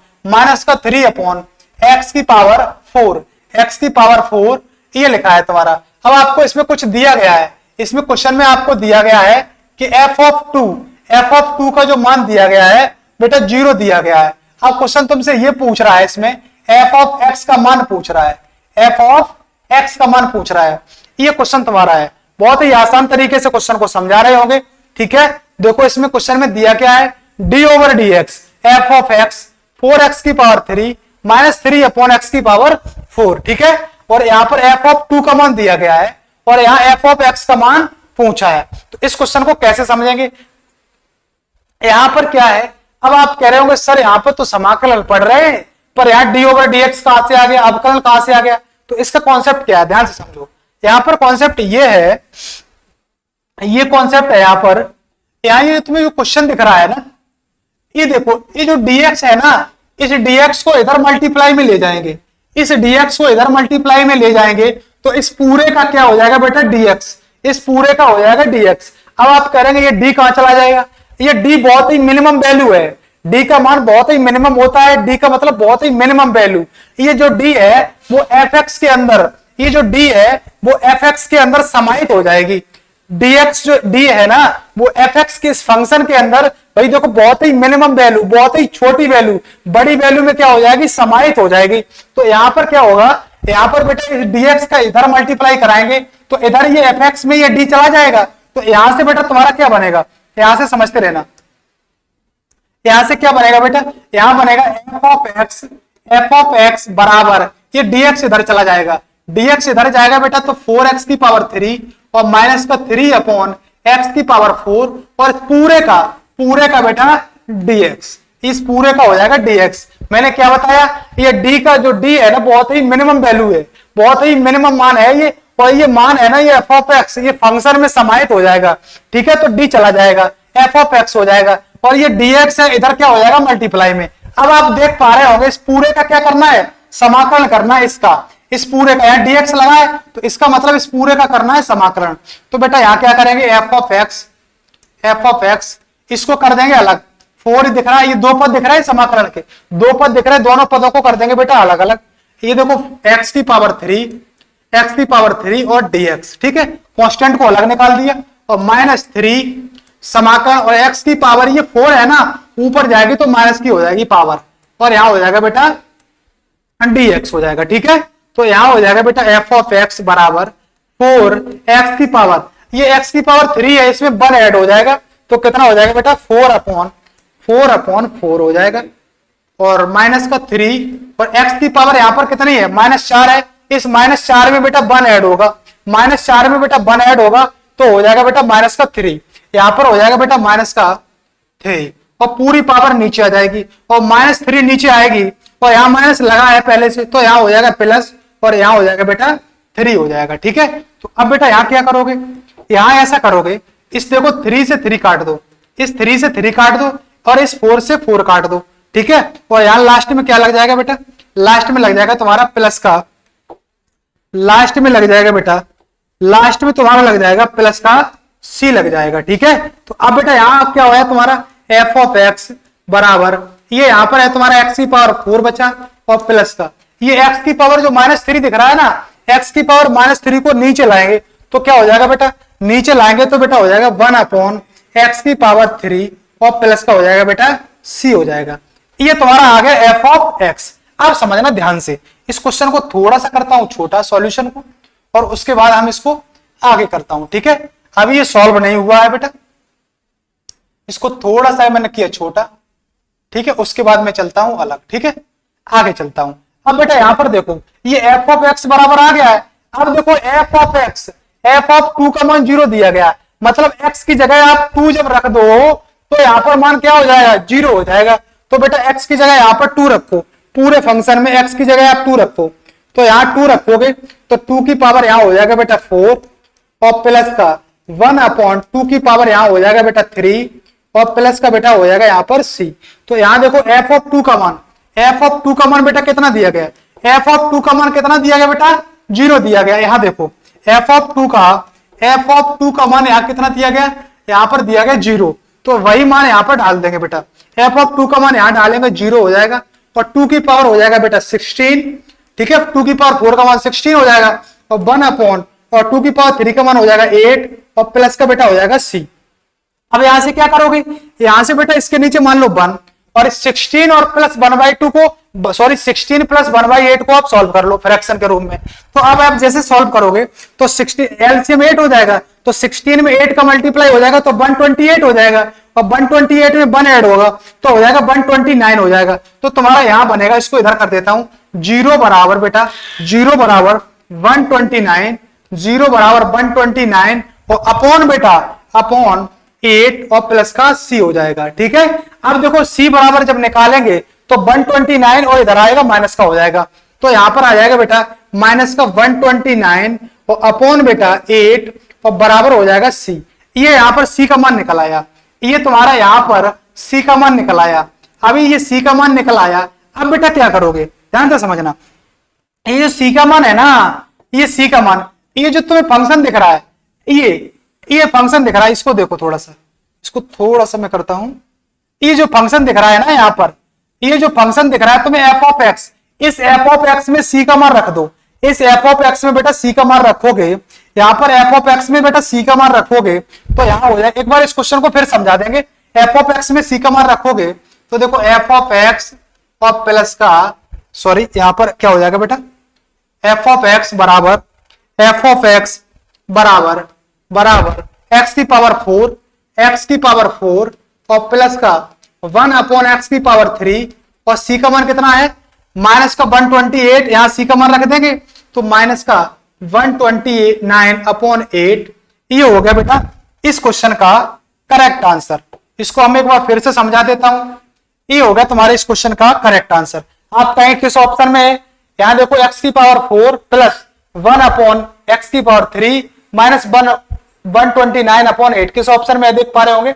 x की पावर 4, x की पावर 4, ये लिखा है तुम्हारा। अब आपको इसमें कुछ दिया गया है, इसमें क्वेश्चन में आपको दिया गया है कि f ऑफ 2 का जो मान दिया गया है बेटा 0 दिया गया है। अब क्वेश्चन तुमसे ये पूछ रहा है, इसमें f ऑफ x का मान पूछ रहा है, f ऑफ x का मान पूछ रहा है। ये क्वेश्चन तुम्हारा है, बहुत ही आसान तरीके से क्वेश्चन को समझा रहे होंगे। ठीक है, देखो इसमें क्वेश्चन में दिया क्या है, D over D x F of x 4x की पावर 3 माइनस 3 अपॉन x की पावर 4। ठीक है, और यहां पर f ऑफ 2 का मान दिया गया है और यहां f ऑफ x का मान पूछा है। तो इस क्वेश्चन को कैसे समझेंगे, यहां पर क्या है। अब आप कह रहे होंगे सर यहां पर तो समाकलन पढ़ रहे हैं, पर यहां डी ओवर डी एक्स कहां से आ गया, अवकलन कहां से आ गया। तो इसका कॉन्सेप्ट क्या है, ध्यान से समझो। यहां पर कॉन्सेप्ट ये है, ये कॉन्सेप्ट है यहां पर, यहां ये तुम्हें जो क्वेश्चन दिख रहा है ना, ये देखो, ये जो dx है ना, इस dx को इधर मल्टीप्लाई में ले जाएंगे, इस dx को इधर मल्टीप्लाई में ले जाएंगे तो इस पूरे का क्या हो जाएगा बेटा dx, इस पूरे का हो जाएगा dx। अब आप करेंगे ये d कहां चला जाएगा, ये d बहुत ही मिनिमम वैल्यू है, d का मान बहुत ही मिनिमम होता है, d का मतलब बहुत ही मिनिमम वैल्यू। ये जो d है वो fx के अंदर, ये जो d है वो fx के अंदर समाहित हो जाएगी। dx जो d है ना वो fx के इस फंक्शन के अंदर, भाई देखो बहुत ही मिनिमम वैल्यू, बहुत ही छोटी वैल्यू बड़ी वैल्यू में क्या हो जाएगी, समाहित हो जाएगी। तो यहां पर क्या होगा, यहां पर बेटा dx का इधर मल्टीप्लाई कराएंगे तो इधर ये fx में ये d चला जाएगा। तो यहां से बेटा तुम्हारा क्या बनेगा, यहां से समझते रहना, यहां से क्या बनेगा बेटा, यहां बनेगा f ऑफ x बराबर ये dx इधर चला जाएगा, dx इधर जाएगा बेटा तो 4x की पावर 3 और माइनस का 3 अपॉन x की पावर 4 और पूरे का बेटा dx, इस पूरे का हो जाएगा dx। मैंने क्या बताया, ये d का जो d है ना बहुत ही मिनिमम वैल्यू है, बहुत ही मिनिमम मान है ये, और ये मान है ना ये f ऑफ x ये फंक्शन में समाहित हो जाएगा। ठीक है, तो d चला जाएगा, f ऑफ x हो जाएगा और ये dx है इधर क्या हो जाएगा मल्टीप्लाई में। अब आप देख पा रहे होंगे इस पूरे का क्या करना है, समाकलन करना है इसका, इस पूरे का, यहाँ dx लगा है तो इसका मतलब इस पूरे का करना है समाकलन। तो बेटा यहाँ क्या करेंगे, f ऑफ x इसको कर देंगे अलग, 4 दिख रहा है, ये 2 पद दिख रहा है समाकलन के, 2 पद दिख रहे हैं, दोनों पदों को कर देंगे बेटा अलग अलग। ये देखो x की पावर 3 और dx। ठीक है, कांस्टेंट को अलग निकाल दिया और माइनस 3 समाकलन, और x की पावर ये 4 है ना, ऊपर जाएगी तो माइनस की हो जाएगी पावर, और यहां हो जाएगा बेटा dx हो जाएगा। ठीक है, तो यहां हो जाएगा बेटा f ऑफ x बराबर 4x की पावर, ये x की पावर 3 है, इसमें 1 ऐड हो जाएगा तो कितना हो जाएगा बेटा 4 अपॉन 4 हो जाएगा, और माइनस का 3 और x की पावर यहां पर कितनी है, -4 है, इस -4 में बेटा 1 ऐड होगा, -4 में बेटा 1 ऐड होगा तो हो जाएगा बेटा माइनस का 3, यहां पर हो जाएगा बेटा माइनस का 3 और पूरी पावर नीचे आ जाएगी और -3 नीचे आएगी और यहां माइनस लगा है पहले से तो यहां हो जाएगा प्लस और यहां हो जाएगा बेटा 3 हो जाएगा। ठीक है, तो अब बेटा यहां क्या करोगे, यहां ऐसा करोगे, इस देखो 3 से 3 काट दो, इस 3 से 3 काट दो और इस 4 से 4 काट दो। ठीक है, और यहां लास्ट में क्या लग जाएगा बेटा, लास्ट में लग जाएगा तुम्हारा प्लस का, लास्ट में लग जाएगा बेटा, लास्ट में तुम्हारा लग जाएगा प्लस का c लग जाएगा। ठीक है, तो अब बेटा यहां क्या होया तुम्हारा f ऑफ x बराबर, ये यहां पर है तुम्हारा x की पावर 4 बचा और प्लस का ये x की पावर जो -3 दिख रहा है ना, x की पावर -3 को नीचे लाएंगे तो क्या हो जाएगा बेटा, नीचे लाएंगे तो बेटा हो जाएगा 1 अपॉन x की पावर 3 और प्लस का हो जाएगा बेटा c हो जाएगा। ये तुम्हारा आ गया f ऑफ x। अब समझना ध्यान से, इस क्वेश्चन को थोड़ा सा करता हूं छोटा सॉल्यूशन को और उसके बाद हम इसको आगे करता हूं। ठीक है, अभी ये सॉल्व नहीं हुआ है बेटा, इसको थोड़ा सा मैंने किया छोटा, ठीक है, उसके बाद मैं चलता हूं अलग, ठीक है, आगे चलता हूं। अब बेटा यहां पर देखो ये एफ ऑफ एक्स बराबर आ गया है। अब देखो F of x, F of 2 का मान 0 दिया गया, मतलब एक्स की जगह आप 2 जब रख दो तो यहां पर मान क्या हो जाएगा, 0 हो जाएगा। तो बेटा एक्स की जगह यहां पर 2 रखो, पूरे फंक्शन में एक्स की जगह आप 2 रखो, तो यहां 2 रखोगे तो 2 की पावर यहां हो जाएगा बेटा 4 और प्लस का 1 अपॉन 2 की पावर यहां हो जाएगा बेटा 3 और प्लस का बेटा हो जाएगा यहां पर c। तो यहां देखो एफ ऑफ 2 का मान, एफ ऑफ 2 का मान बेटा कितना दिया गया, एफ ऑफ 2 का मान कितना दिया गया बेटा, 0 दिया गया। यहां देखो एफ ऑफ 2 का मान यहां कितना दिया गया, यहां पर दिया गया 0, तो वही मान यहां पर डाल देंगे बेटा। एफ ऑफ 2 का मान यहां डालेंगे 0 हो जाएगा और 2 की पावर हो जाएगा बेटा 16, ठीक है, 2 की पावर 4 का मान 16 हो जाएगा और 1 अपॉन और 2 की पावर 3 का मान हो जाएगा 8 और प्लस का बेटा हो जाएगा c। अब यहां से क्या करोगे, यहां से बेटा इसके नीचे मान लो 1 और 16 और प्लस 1/2 को, सॉरी 16 प्लस 1/8 को आप सॉल्व कर लो फ्रैक्शन के रूप में। तो अब आप जैसे सॉल्व करोगे तो 16 एलसीएम 8 हो जाएगा, तो 16 में 8 का मल्टीप्लाई हो जाएगा तो 128 हो जाएगा और 128 में 1 ऐड होगा तो हो जाएगा 129 हो जाएगा। तो तुम्हारा यहां बनेगा, इसको इधर कर देता हूं, 0 बराबर बेटा 0 बराबर 129, 0 बराबर 129 और अपॉन बेटा अपॉन 8 और प्लस का c हो जाएगा, ठीक है। अब देखो c बराबर जब निकालेंगे तो 129 और इधर आएगा माइनस का हो जाएगा, तो यहां पर आ जाएगा बेटा माइनस का 129 और अपॉन बेटा 8 और बराबर हो जाएगा c। ये यहां पर c का मान निकल आया, ये तुम्हारा यहां पर c का मान निकल आया। अभी ये c का मान निकल आया, अब बेटा क्या करोगे, ध्यान से समझना, ये जो c का मान है ना, ये c का मान, ये जो तुम्हें फंक्शन दिख रहा है, ये फंक्शन दिख रहा है, इसको देखो थोड़ा सा, इसको थोड़ा सा मैं करता हूं। ये जो फंक्शन दिख रहा है ना यहां पर, ये जो फंक्शन दिख रहा है तुम्हें एफ ऑफ एक्स, इस एफ ऑफ एक्स में c का मान रख दो, इस एफ ऑफ एक्स में बेटा c का मान रखोगे, यहां पर एफ ऑफ एक्स में बेटा c का मान रखोगे तो यहां हो जाए, एक बार इस क्वेश्चन को फिर समझा देंगे। एफ ऑफ एक्स में c का मान रखोगे तो देखो एफ ऑफ एक्स और प्लस का, सॉरी यहां पर क्या हो जाएगा बेटा, एफ ऑफ एक्स बराबर एक्स की पावर 4, एक्स की पावर 4 और प्लस का 1 अपॉन एक्स की पावर 3 और c का मान कितना है, माइनस का 128, यहां c का मान रख देंगे तो माइनस का 129 अपॉन 8। ये हो गया बेटा इस क्वेश्चन का करेक्ट आंसर। इसको हम एक बार फिर से समझा देता हूं, ये हो गया तुम्हारे इस क्वेश्चन का करेक्ट आंसर। आप कहें किस ऑप्शन में है, यहां देखो एक्स की पावर 4 प्लस 1 अपॉन एक्स की पावर 3 माइनस 129 अपॉन 8, किस ऑप्शन में देख पा रहे होंगे,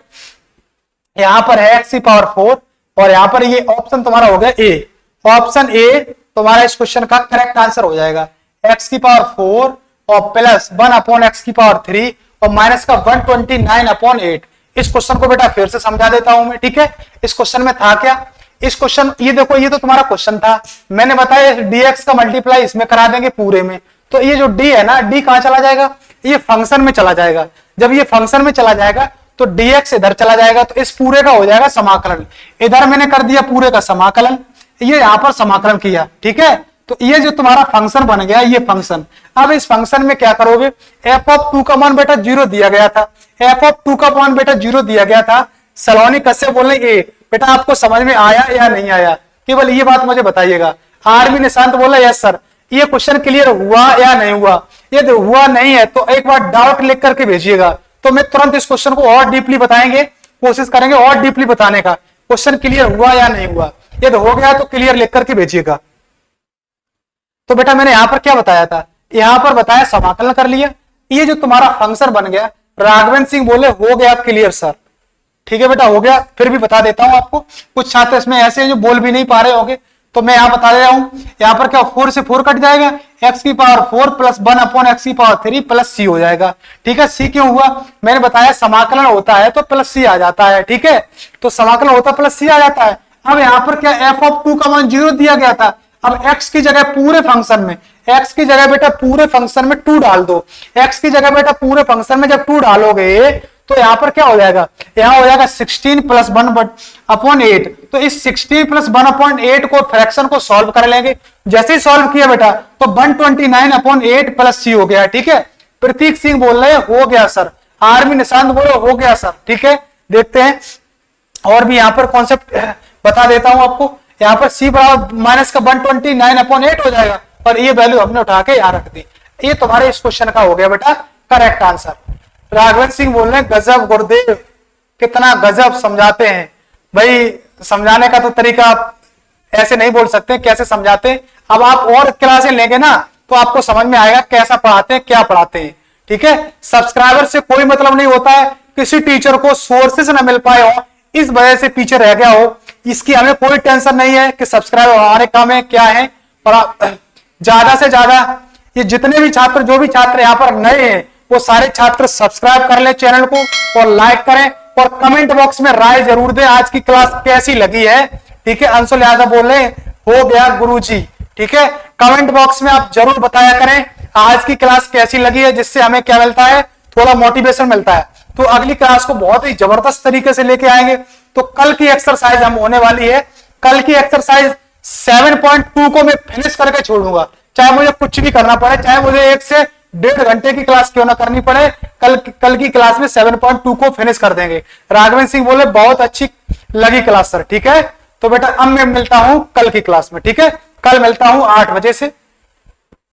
यहां पर है एक्स की पावर 4 और यहां पर ये ऑप्शन तुम्हारा हो गया ए, ऑप्शन ए तुम्हारा इस क्वेश्चन का करेक्ट आंसर हो जाएगा। एक्स की पावर 4 और प्लस 1 अपॉन एक्स की पावर 3 और माइनस का 129 अपॉन 8। इस क्वेश्चन को बेटा फिर से समझा देता हूं मैं, ठीक है। इस क्वेश्चन में था क्या, इस क्वेश्चन, ये देखो ये तो तुम्हारा क्वेश्चन था, मैंने बताया dx का मल्टीप्लाई इसमें करा देंगे पूरे में, तो ये जो d है ना, d कहां चला जाएगा, ये फंक्शन में चला जाएगा। जब ये फंक्शन में चला जाएगा तो dx इधर चला जाएगा, तो इस पूरे का हो जाएगा समाकलन। इधर मैंने कर दिया पूरे का समाकलन, ये यहां पर समाकलन किया, ठीक है। तो ये जो तुम्हारा फंक्शन बन गया, ये फंक्शन, अब इस फंक्शन में क्या करोगे, एफ ऑफ 2 का मान बेटा 0 दिया गया था, एफ ऑफ 2 का मान बेटा 0 दिया गया था। सलोनी कश्यप बोल रहे ए, बेटा आपको समझ में आया या नहीं आया, केवल ये बात मुझे बताइएगा। आरबी निशांत बोला यस सर, ये क्वेश्चन क्लियर हुआ या नहीं हुआ, यदि हुआ नहीं है तो एक बार डाउट लिख करके भेजिएगा, तो मैं तुरंत इस क्वेश्चन को और डीपली बताएंगे, कोशिश करेंगे और डीपली बताने का, क्वेश्चन क्लियर हुआ या नहीं हुआ। यदि हो गया तो क्लियर लिख करके भेजिएगा। तो बेटा मैंने यहां पर क्या बताया था, यहां पर बताया समाकलन कर लिया, ये जो तुम्हारा फंक्शन बन गया, राघवेंद्र सिंह बोले हो गया क्लियर सर, ठीक है बेटा हो गया। फिर भी बता देता हूं आपको, कुछ छात्र इसमें ऐसे हैं जो बोल भी नहीं पा रहे होंगे, तो मैं यहां बता दे रहा हूं। यहां पर क्या 4 से 4 कट जाएगा, एक्स की पावर 4 प्लस 1 अपॉन एक्स की पावर 3 प्लस c हो जाएगा, ठीक है। c क्यों हुआ, मैंने बताया समाकलन होता है तो प्लस c आ जाता है, ठीक है। तो समाकलन होता प्लस c आ जाता है। अब यहां पर क्या एफ ऑफ 2 का मान 0 दिया गया था, अब x की जगह पूरे फंक्शन में, x की जगह बेटा पूरे फंक्शन में 2 डाल दो, x की जगह बेटा पूरे फंक्शन में जब 2 डालोगे तो यहां पर क्या हो जाएगा, यहां हो जाएगा 16 प्लस 1 अपॉन 8। तो इस 16 प्लस 1 अपॉन 8 को फ्रैक्शन को सॉल्व कर लेंगे, जैसे ही सॉल्व किया बेटा तो 129 अपॉन 8 प्लस c हो गया, ठीक है। प्रतीक सिंह बोल रहे हो गया सर, आर्मी निशांत बोलो हो गया सर, ठीक है। देखते हैं और भी यहाँ पर कॉन्सेप्ट बता देता हूं आपको। यहाँ पर c बराबर माइनस का 129/8 हो जाएगा और ये वैल्यू हमने उठा के यहाँ रख दी। ये तुम्हारे इस क्वेश्चन का हो गया बेटा करेक्ट आंसर। राघवेंद्र सिंह बोल रहे हैं गजब गुरुदेव, कितना गजब समझाते हैं। भाई समझाने का तो तरीका आप ऐसे नहीं बोल सकते, कैसे समझाते हैं। अब आप और क्लासें लेंगे ना तो आपको समझ में आएगा कैसा पढ़ाते हैं, क्या पढ़ाते हैं। ठीक है, सब्सक्राइबर से कोई मतलब नहीं होता है। किसी टीचर को सोर्सेस ना मिल पाए हो, इस वजह से पीछे रह गया हो, इसकी हमें कोई टेंशन नहीं है कि सब्सक्राइबर हमारे काम है क्या है। और ज्यादा से ज्यादा ये जितने भी छात्र, जो भी छात्र यहाँ पर नए हैं, वो सारे छात्र सब्सक्राइब कर ले चैनल को और लाइक करें और कमेंट बॉक्स में राय जरूर दें आज की क्लास कैसी लगी है। ठीक है, अंशुल यादव बोल रहे हैं हो गया गुरुजी। ठीक है, कमेंट बॉक्स में आप जरूर बताया करें आज की क्लास कैसी लगी है, जिससे हमें क्या मिलता है, थोड़ा मोटिवेशन मिलता है। तो अगली क्लास को बहुत ही जबरदस्त तरीके से लेके आएंगे। तो कल की एक्सरसाइज हम होने वाली है, कल की एक्सरसाइज 7.2 को मैं फिनिश करके छोड़ूंगा, चाहे मुझे कुछ भी करना पड़े, चाहे मुझे 1 से 1.5 घंटे की क्लास क्यों ना करनी पड़े, कल की क्लास में 7.2 को फिनिश कर देंगे। राघवेंद्र सिंह बोले बहुत अच्छी लगी क्लास सर। ठीक है, तो बेटा अब मैं मिलता हूं कल की क्लास में। ठीक है, कल मिलता हूं 8 बजे से।